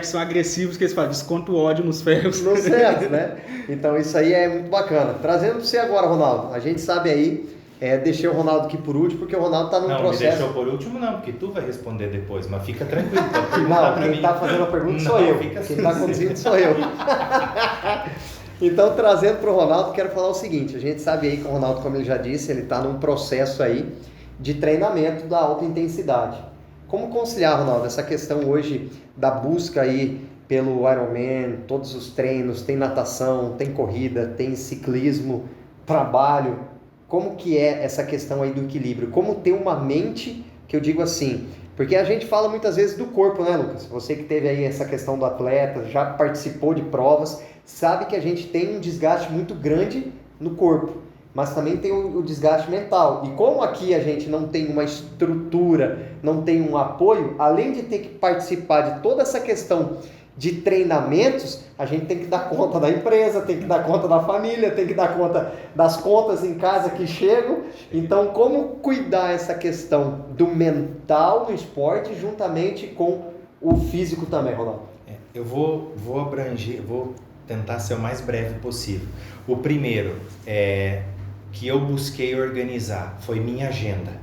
que são agressivos, que eles falam, desconto o ódio nos ferros. Nos ferros, né? Então isso aí é muito bacana. Trazendo pra você agora, Ronaldo. A gente sabe aí... deixei o Ronaldo aqui por último, porque o Ronaldo está num processo... Não, me deixou por último não, porque tu vai responder depois, mas fica tranquilo. Não, quem está fazendo a pergunta sou eu, quem está conduzindo sou eu. Então, trazendo para o Ronaldo, quero falar o seguinte, a gente sabe aí que o Ronaldo, como ele já disse, ele está num processo aí de treinamento da alta intensidade. Como conciliar, Ronaldo, essa questão hoje da busca aí pelo Ironman, todos os treinos, tem natação, tem corrida, tem ciclismo, trabalho... Como que é essa questão aí do equilíbrio? Como ter uma mente, que eu digo assim, porque a gente fala muitas vezes do corpo, né, Lucas? Você que teve aí essa questão do atleta, já participou de provas, sabe que a gente tem um desgaste muito grande no corpo, mas também tem o desgaste mental. E como aqui a gente não tem uma estrutura, não tem um apoio, além de ter que participar de toda essa questão de treinamentos, a gente tem que dar conta da empresa, tem que dar conta da família, tem que dar conta das contas em casa que chegam. Então, como cuidar essa questão do mental no esporte juntamente com o físico também, Ronaldo? Eu vou abranger, vou tentar ser o mais breve possível. O primeiro que eu busquei organizar foi minha agenda,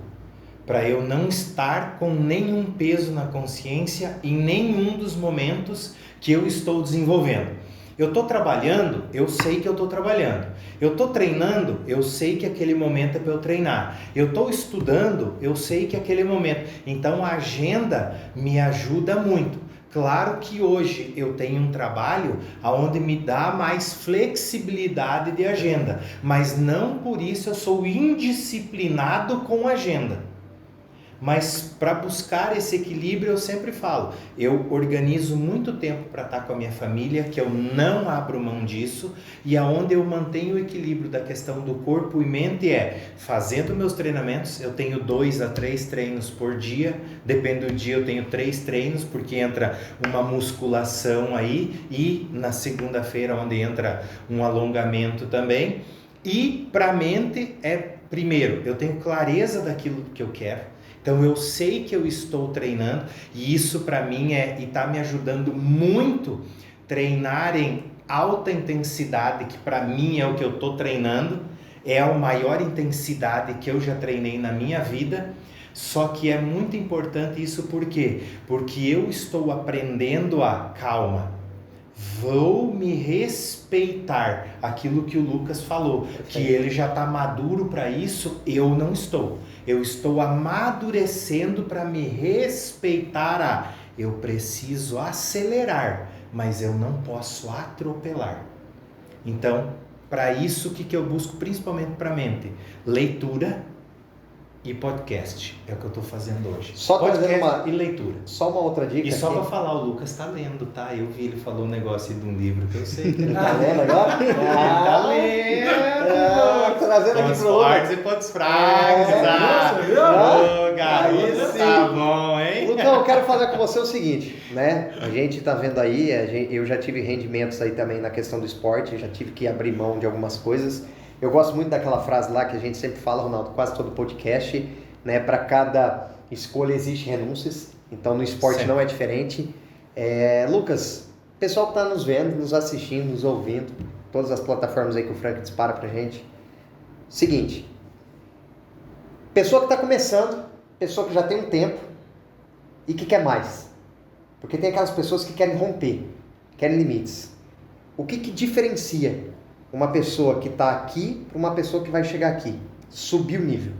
para eu não estar com nenhum peso na consciência em nenhum dos momentos que eu estou desenvolvendo. Eu estou trabalhando, eu sei que eu estou trabalhando. Eu estou treinando, eu sei que aquele momento é para eu treinar. Eu estou estudando, eu sei que é aquele momento. Então a agenda me ajuda muito. Claro que hoje eu tenho um trabalho onde me dá mais flexibilidade de agenda, mas não por isso eu sou indisciplinado com agenda. Mas para buscar esse equilíbrio, eu sempre falo, eu organizo muito tempo para estar com a minha família, que eu não abro mão disso, e aonde eu mantenho o equilíbrio da questão do corpo e mente fazendo meus treinamentos. Eu tenho 2 a 3 treinos por dia, depende do dia eu tenho 3 treinos, porque entra uma musculação aí, e na segunda-feira onde entra um alongamento também. E para a mente primeiro, eu tenho clareza daquilo que eu quero. Então eu sei que eu estou treinando, e isso para mim e está me ajudando muito treinar em alta intensidade, que para mim é o que eu estou treinando, é a maior intensidade que eu já treinei na minha vida. Só que é muito importante isso por quê? Porque eu estou aprendendo calma, vou me respeitar, aquilo que o Lucas falou, que ele já está maduro para isso, eu não estou. Eu estou amadurecendo para me respeitar. Eu preciso acelerar, mas eu não posso atropelar. Então, para isso, o que eu busco principalmente para a mente? Leitura e podcast. É o que eu estou fazendo hoje. Só podcast e leitura. Só uma outra dica. E só para falar, o Lucas está lendo, tá? Eu vi, ele falou um negócio de um livro que eu sei. Ele tá lendo agora? Ele tá lendo. Trazendo aqui Pontos pro Lucas. fortes e pontos fracos. Ô, garoto, tá bom, hein? Lucão, eu quero falar com você o seguinte, né? A gente tá vendo aí, eu já tive rendimentos aí também na questão do esporte, já tive que abrir mão de algumas coisas. Eu gosto muito daquela frase lá que a gente sempre fala, Ronaldo, quase todo podcast, né? Para cada escolha existe renúncias, então no esporte não é diferente. Lucas, pessoal que tá nos vendo, nos assistindo, nos ouvindo, todas as plataformas aí que o Frank dispara pra gente. Seguinte, pessoa que tá começando, pessoa que já tem um tempo e que quer mais. Porque tem aquelas pessoas que querem romper, querem limites. O que diferencia uma pessoa que está aqui para uma pessoa que vai chegar aqui? Subir o nível.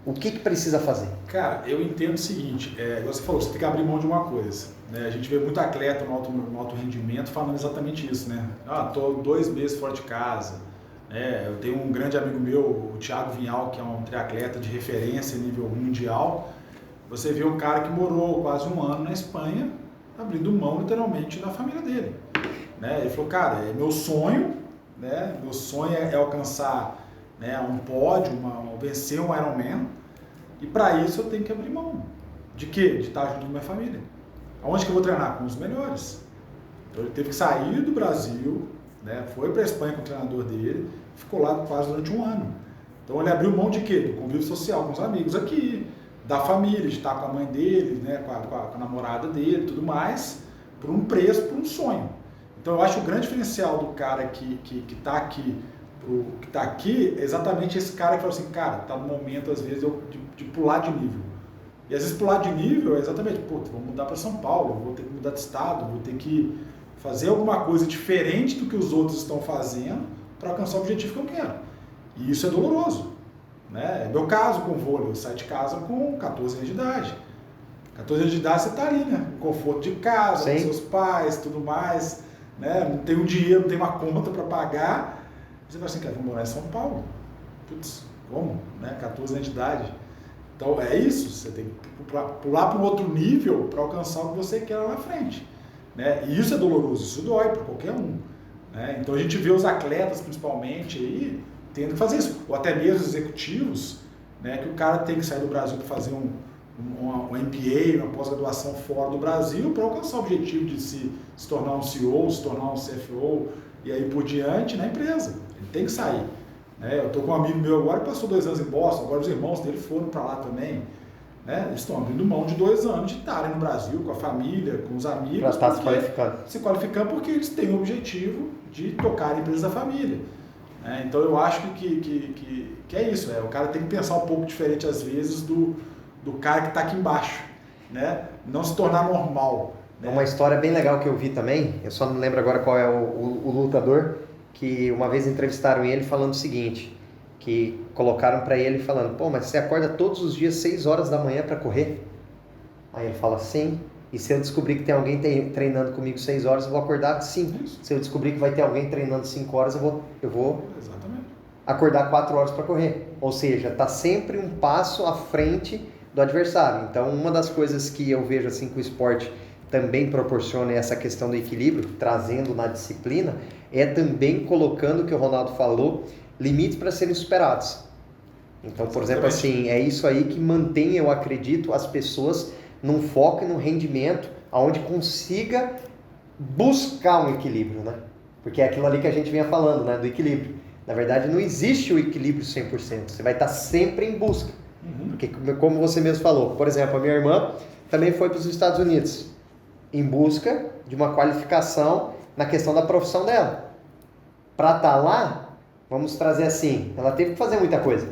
O que precisa fazer? Cara, eu entendo o seguinte, você falou, você tem que abrir mão de uma coisa. Né? A gente vê muito atleta no alto rendimento falando exatamente isso, né? Tô 2 meses fora de casa. Eu tenho um grande amigo meu, o Thiago Vinhal, que é um triatleta de referência nível mundial. Você vê um cara que morou quase 1 ano na Espanha, abrindo mão literalmente da família dele. Né? Ele falou, cara, é meu sonho, né? Meu sonho é alcançar, né, um pódio, vencer um Ironman, e para isso eu tenho que abrir mão. De quê? De estar junto com minha família. Aonde que eu vou treinar? Com os melhores. Então ele teve que sair do Brasil, né? Foi para a Espanha com o treinador dele, ficou lá quase durante 1 ano. Então ele abriu mão de quê? Do convívio social com os amigos aqui, da família, de estar com a mãe dele, né, com a namorada dele, tudo mais, por um preço, por um sonho. Então eu acho o grande diferencial do cara que está aqui, que está aqui, é exatamente esse cara que fala assim, cara, está no momento às vezes de pular de nível. E às vezes pular de nível é exatamente, vou mudar para São Paulo, vou ter que mudar de estado, vou ter que fazer alguma coisa diferente do que os outros estão fazendo para alcançar o objetivo que eu quero. E isso é doloroso. Né? É meu caso com o vôlei, eu saí de casa com 14 anos de idade. 14 anos de idade você está ali, né? No conforto de casa, Sim. com seus pais, tudo mais, né? Não tem um dinheiro, não tem uma conta para pagar. Você vai assim, cara, vou morar em São Paulo. Putz, como? Né? 14 anos de idade. Então é isso, você tem que pular para um outro nível para alcançar o que você quer lá na frente. Né? E isso é doloroso, isso dói para qualquer um. Né? Então a gente vê os atletas principalmente aí tendo que fazer isso, ou até mesmo os executivos, né, que o cara tem que sair do Brasil para fazer um MBA, uma pós-graduação fora do Brasil para alcançar o objetivo de se tornar um CEO, se tornar um CFO e aí por diante na empresa. Ele tem que sair. Né? Eu estou com um amigo meu agora que passou 2 anos em Boston, agora os irmãos dele foram para lá também. Né? Eles estão abrindo mão de 2 anos de estarem no Brasil com a família, com os amigos. Para estar se qualificando. Se qualificando porque eles têm o objetivo de tocar a empresa da família. Então eu acho que é isso, o cara tem que pensar um pouco diferente às vezes do cara que está aqui embaixo, né? Não se tornar normal. Né? Uma história bem legal que eu vi também, eu só não lembro agora qual é o lutador, que uma vez entrevistaram ele falando o seguinte, que colocaram para ele falando, pô, mas você acorda todos os dias 6 horas da manhã para correr? Aí ele fala, sim. E se eu descobrir que tem alguém treinando comigo 6 horas, eu vou acordar 5. Se eu descobrir que vai ter alguém treinando 5 horas, eu vou Exatamente. acordar 4 horas para correr. Ou seja, está sempre um passo à frente do adversário. Então, uma das coisas que eu vejo assim que o esporte também proporciona essa questão do equilíbrio, trazendo na disciplina, é também colocando o que o Ronaldo falou, limites para serem superados. Então, por exemplo, assim, é isso aí que mantém, eu acredito, as pessoas num foco e num rendimento onde consiga buscar um equilíbrio, né? Porque é aquilo ali que a gente vinha falando, né? Do equilíbrio. Na verdade, não existe o equilíbrio 100%. Você vai estar sempre em busca. Porque, como você mesmo falou, por exemplo, a minha irmã também foi para os Estados Unidos em busca de uma qualificação na questão da profissão dela. Para estar lá, vamos trazer assim, ela teve que fazer muita coisa.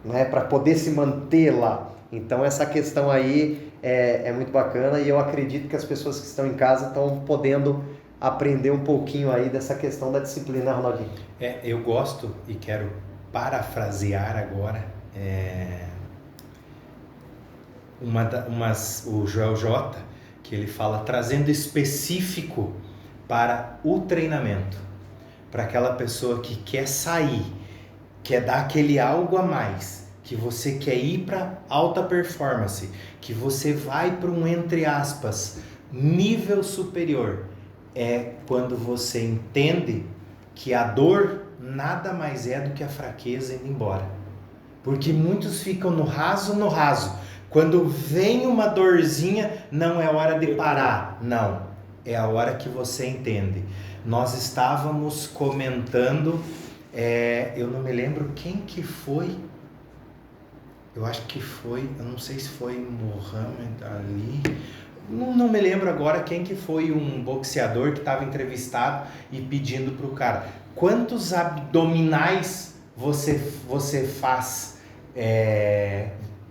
Né? Para poder se manter lá. Então essa questão aí é muito bacana e eu acredito que as pessoas que estão em casa estão podendo aprender um pouquinho aí dessa questão da disciplina, Ronaldinho. Eu gosto e quero parafrasear agora o Joel J, que ele fala trazendo específico para o treinamento, para aquela pessoa que quer sair, quer dar aquele algo a mais, que você quer ir para alta performance, que você vai para um, entre aspas, nível superior. É quando você entende que a dor nada mais é do que a fraqueza indo embora. Porque muitos ficam no raso. Quando vem uma dorzinha, não é hora de parar. Não, é a hora que você entende. Nós estávamos comentando, eu não me lembro quem que foi. Eu acho que foi, eu não sei se foi Mohamed Ali. Não me lembro agora quem que foi um boxeador que estava entrevistado e pedindo para o cara: quantos abdominais você faz?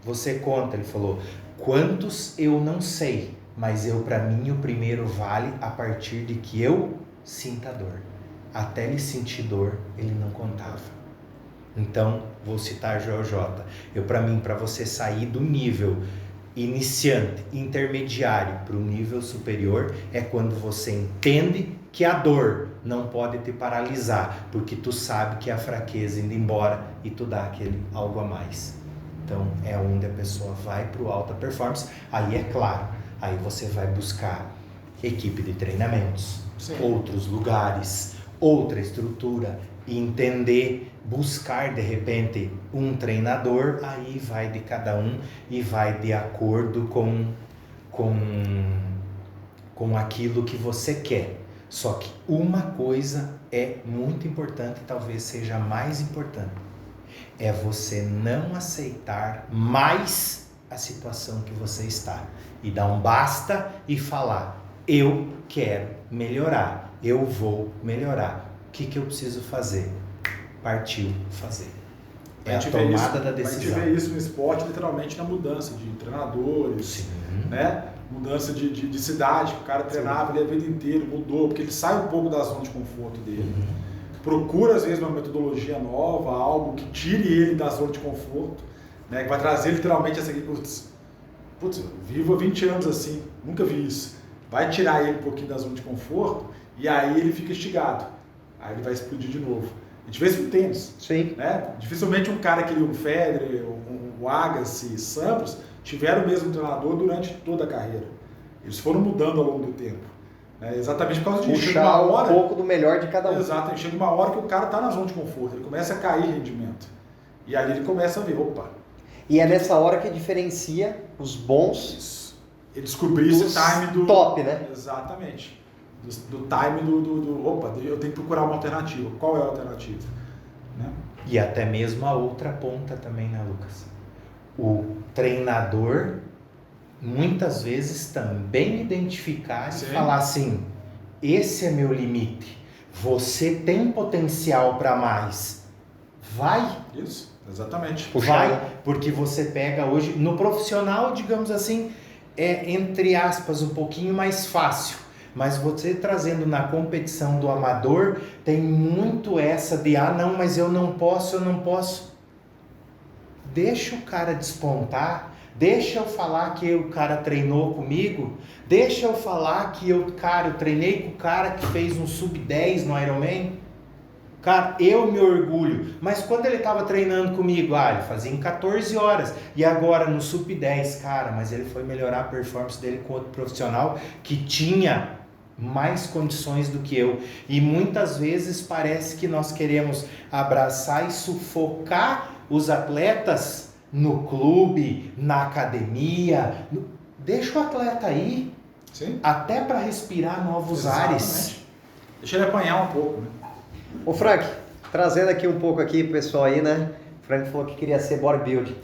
Você conta, ele falou, quantos eu não sei, mas para mim o primeiro vale a partir de que eu sinta dor. Até ele sentir dor, ele não contava. Então, vou citar Joel J. Para você sair do nível iniciante, intermediário para o nível superior, é quando você entende que a dor não pode te paralisar, porque tu sabe que a fraqueza indo embora e tu dá aquele algo a mais. Então é onde a pessoa vai para o alta performance. Aí é claro, aí você vai buscar equipe de treinamentos, outros lugares, outra estrutura, entender, buscar de repente um treinador. Aí vai de cada um e vai de acordo com aquilo que você quer. Só que uma coisa é muito importante, talvez seja a mais importante, é você não aceitar mais a situação que você está e dar um basta e falar: eu quero melhorar, eu vou melhorar. O que eu preciso fazer? Partiu fazer. É a tomada da decisão. A gente vê isso no esporte, literalmente, na mudança de treinadores, né? Mudança de cidade, que o cara treinava ali a vida inteira, mudou, porque ele sai um pouco da zona de conforto dele. Procura, às vezes, uma metodologia nova, algo que tire ele da zona de conforto, né? Que vai trazer literalmente essa aqui, putz, eu vivo há 20 anos assim, nunca vi isso. Vai tirar ele um pouquinho da zona de conforto e aí ele fica instigado. Aí ele vai explodir de novo. A gente vê isso no tênis. Sim. Né? Dificilmente um cara que o Federer, o Agassi, Sampras, tiveram o mesmo treinador durante toda a carreira. Eles foram mudando ao longo do tempo. Né? Exatamente por causa disso. Puxar um pouco do melhor de cada um. Exato. Chega uma hora que o cara está na zona de conforto, ele começa a cair rendimento. E ali ele começa a ver, opa. E é nessa hora que diferencia os bons. Isso. Ele descobriu esse time do... top, né? Exatamente. Do time opa, eu tenho que procurar uma alternativa. Qual é a alternativa? Né? E até mesmo a outra ponta também, né, Lucas? O treinador muitas vezes também identificar e falar assim: esse é meu limite, você tem potencial para mais, vai. Isso, exatamente. Vai, porque você pega hoje, no profissional, digamos assim, é entre aspas um pouquinho mais fácil, mas você trazendo na competição do amador, tem muito essa de não, mas eu não posso. Deixa o cara despontar, deixa eu falar que o cara treinou comigo, deixa eu falar que eu treinei com o cara que fez um sub-10 no Ironman. Cara, eu me orgulho, mas quando ele estava treinando comigo, ele fazia em 14 horas, e agora no sub-10, cara, mas ele foi melhorar a performance dele com outro profissional que tinha mais condições do que eu. E muitas vezes parece que nós queremos abraçar e sufocar os atletas no clube, na academia. Deixa o atleta aí, sim, até para respirar novos ares. Deixa ele apanhar um pouco, né? Ô Frank, trazendo aqui um pouco aqui pro pessoal aí, né? O Frank falou que queria ser bodybuilder.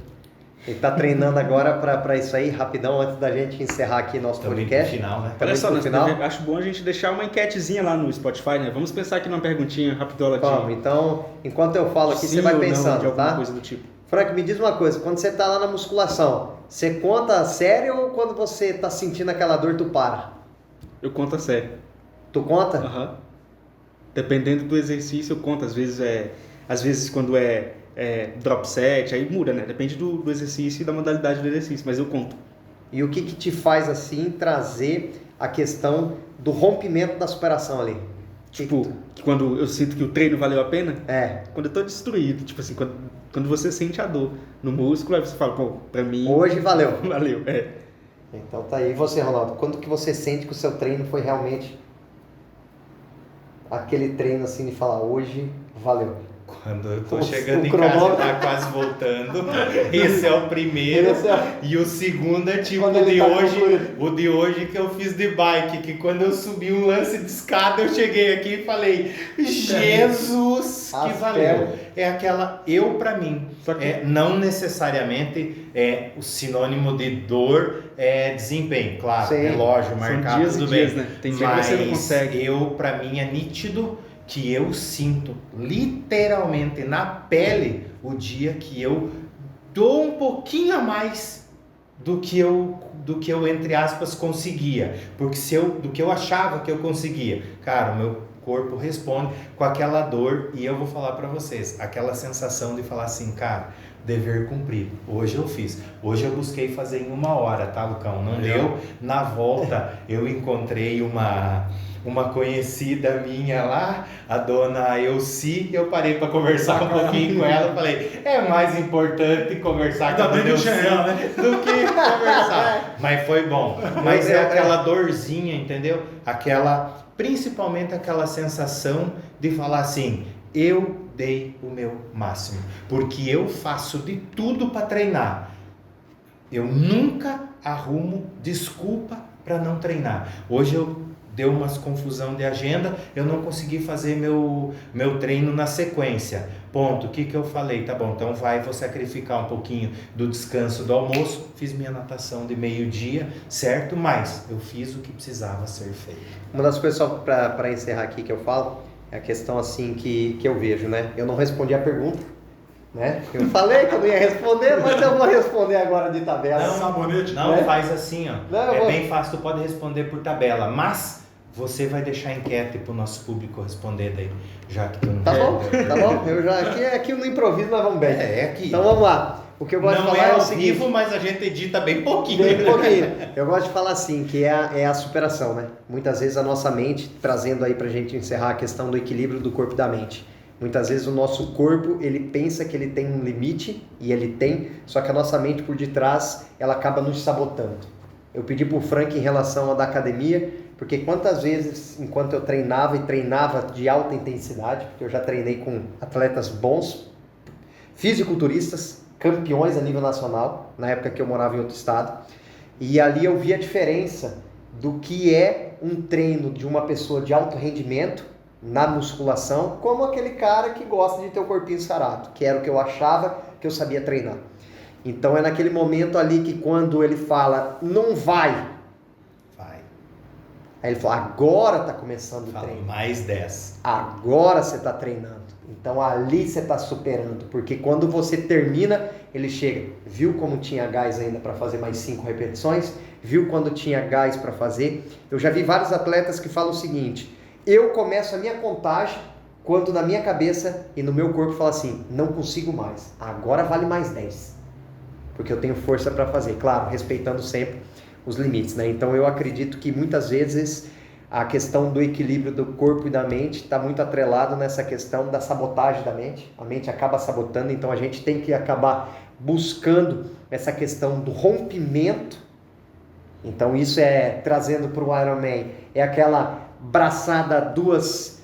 Ele tá treinando agora para isso aí, rapidão, antes da gente encerrar aqui nosso podcast. No final, né? Olha só, acho bom a gente deixar uma enquetezinha lá no Spotify, né? Vamos pensar aqui numa perguntinha rapidola. Vamos, então, enquanto eu falo aqui, você vai pensando, de alguma tá? coisa do tipo. Frank, me diz uma coisa, quando você tá lá na musculação, você conta a sério ou quando você tá sentindo aquela dor, tu para? Eu conto a sério. Tu conta? Aham. Dependendo do exercício, eu conto. Às vezes quando é drop set, aí muda, né? Depende do exercício e da modalidade do exercício, mas eu conto. E o que te faz, assim, trazer a questão do rompimento da superação ali? Tipo, quando eu sinto que o treino valeu a pena, É. quando eu tô destruído, tipo assim, quando você sente a dor no músculo, aí você fala, pô, pra mim... Hoje valeu. Valeu, Então tá aí. E você, Ronaldo, quando que você sente que o seu treino foi realmente aquele treino assim de falar, hoje valeu? Quando eu tô O chegando em casa cronômetro. e tá quase voltando, esse é o primeiro. Esse é- E o segundo é tipo Quando o ele de tá hoje, concluído. o de hoje que eu fiz de bike, que quando eu subi um lance de escada, eu cheguei aqui e falei, Jesus, que As valeu. pernas. É aquela, pra mim, Só que- não necessariamente é o sinônimo de dor é desempenho, claro, Sim. relógio São marcado, dias e tudo dias, bem. né? Tem dia que Mas você não consegue. pra mim é nítido que eu sinto literalmente na pele o dia que eu dou um pouquinho a mais do que eu entre aspas conseguia, porque do que eu achava que eu conseguia, cara, o meu corpo responde com aquela dor e eu vou falar para vocês, aquela sensação de falar assim, cara, dever cumprido, hoje eu fiz, hoje eu busquei fazer em 1 hora, tá, Lucão? Não deu, na volta eu encontrei uma conhecida minha lá, a dona Elci, eu parei para conversar um pouquinho com ela, falei, é mais importante conversar com a Ainda bem dona que tinha Elci ela, né? do que conversar. Mas foi bom. Mas é aquela dorzinha, entendeu? Principalmente aquela sensação de falar assim, eu dei o meu máximo, porque eu faço de tudo para treinar. Eu nunca arrumo desculpa para não treinar. Hoje deu umas confusão de agenda, eu não consegui fazer meu treino na sequência. Ponto. O que eu falei? Tá bom, então vou sacrificar um pouquinho do descanso do almoço, fiz minha natação de meio-dia, certo? Mas eu fiz o que precisava ser feito. Uma das coisas, só para encerrar aqui que eu falo, é a questão assim que eu vejo, né? Eu não respondi a pergunta, né? Eu falei que eu não ia responder, mas eu vou responder agora de tabela. Sabonete. Não, né? faz assim, ó. Não, eu vou- bem fácil, tu pode responder por tabela, mas você vai deixar enquete pro nosso público responder daí, já que tu não Tá quer. bom, tá bom. Eu já aqui no improviso nós vamos bem. É aqui. Então vamos lá. O que eu gosto de Não falar é é o ao seguinte. vivo, mas a gente edita bem pouquinho. Bem pouquinho. Eu gosto de falar assim, que é a superação, né? Muitas vezes a nossa mente, trazendo aí pra gente encerrar a questão do equilíbrio do corpo e da mente. Muitas vezes o nosso corpo, ele pensa que ele tem um limite, e ele tem, só que a nossa mente por detrás, ela acaba nos sabotando. Eu pedi pro Frank em relação à da academia, porque quantas vezes, enquanto eu treinava de alta intensidade, porque eu já treinei com atletas bons, fisiculturistas, campeões a nível nacional, na época que eu morava em outro estado, e ali eu vi a diferença do que é um treino de uma pessoa de alto rendimento na musculação, como aquele cara que gosta de ter o corpinho sarado, que era o que eu achava que eu sabia treinar. Então é naquele momento ali que quando ele fala, não vai, aí ele fala, agora está começando o Fala treino. mais 10. Agora você está treinando. Então ali você está superando, porque quando você termina, ele chega, viu como tinha gás ainda para fazer mais 5 repetições? Viu quando tinha gás para fazer? Eu já vi vários atletas que falam o seguinte, eu começo a minha contagem quando na minha cabeça e no meu corpo fala assim, não consigo mais, agora vale mais 10, porque eu tenho força para fazer, claro, respeitando sempre os limites, né? Então eu acredito que muitas vezes a questão do equilíbrio do corpo e da mente está muito atrelado nessa questão da sabotagem da mente. A mente acaba sabotando, então a gente tem que acabar buscando essa questão do rompimento. Então isso é, trazendo para o Ironman, é aquela braçada, duas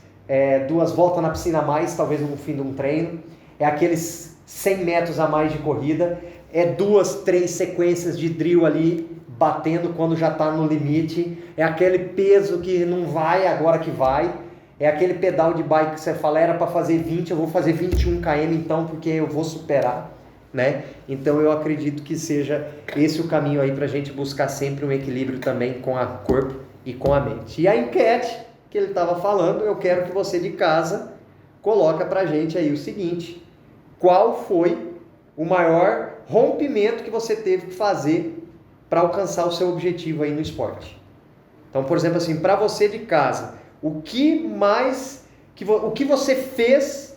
voltas na piscina a mais, talvez no fim de um treino. É aqueles 100 metros a mais de corrida. É 2, 3 sequências de drill ali, batendo quando já está no limite, é aquele peso que não vai, agora que vai, é aquele pedal de bike que você fala, era para fazer 20, eu vou fazer 21 km então, porque eu vou superar, né? Então eu acredito que seja esse o caminho aí para a gente buscar sempre um equilíbrio também com o corpo e com a mente. E a enquete que ele estava falando, eu quero que você de casa coloca para a gente aí o seguinte, qual foi o maior rompimento que você teve que fazer para alcançar o seu objetivo aí no esporte? Então, por exemplo, assim, para você de casa, o que você fez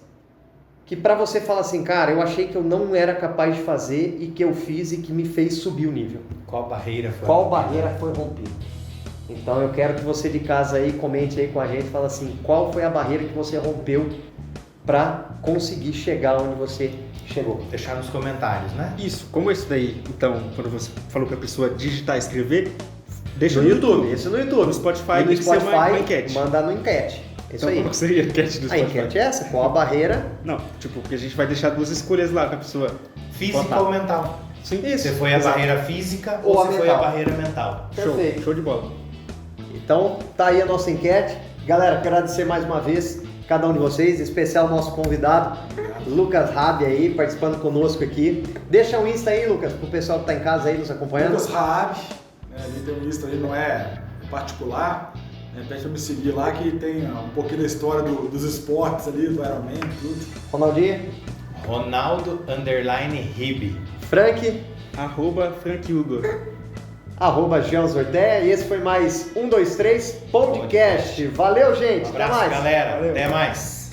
que para você fala assim, cara, eu achei que eu não era capaz de fazer e que eu fiz e que me fez subir o nível? Qual barreira foi rompida? Então eu quero que você de casa aí comente aí com a gente, fala assim, qual foi a barreira que você rompeu para conseguir chegar onde você chegou? Deixar nos comentários, né? Isso, como esse daí, então, quando você falou para a pessoa digitar, escrever, deixa no YouTube. Isso no YouTube. No Spotify, e no tem que ser Spotify, uma enquete. manda no enquete. Isso Então, aí. qual seria a enquete do A Spotify? enquete é essa, qual a barreira? Não, tipo, porque a gente vai deixar 2 escolhas lá pra pessoa. Física votar. ou mental? Sim, Se foi a barreira física Ou ou a se foi a mental. barreira mental. Perfeito. Show de bola. Então, tá aí a nossa enquete. Galera, quero agradecer mais uma vez cada um de vocês, em especial o nosso convidado, Lucas Rabi aí, participando conosco aqui. Deixa um Insta aí, Lucas, pro pessoal que tá em casa aí nos acompanhando. Lucas Raab, né, ali tem um Insta ali, não é particular, né, pede pra me seguir lá que tem um pouquinho da história dos esportes ali, do Ironman, tudo. Ronaldinho, Ronaldo_Ribe. Frank, @Frank Hugo. @Jean Zorté. E esse foi mais 1, 2, 3 podcast. Valeu, gente. Um abraço, Até mais. galera. Valeu. Até mais.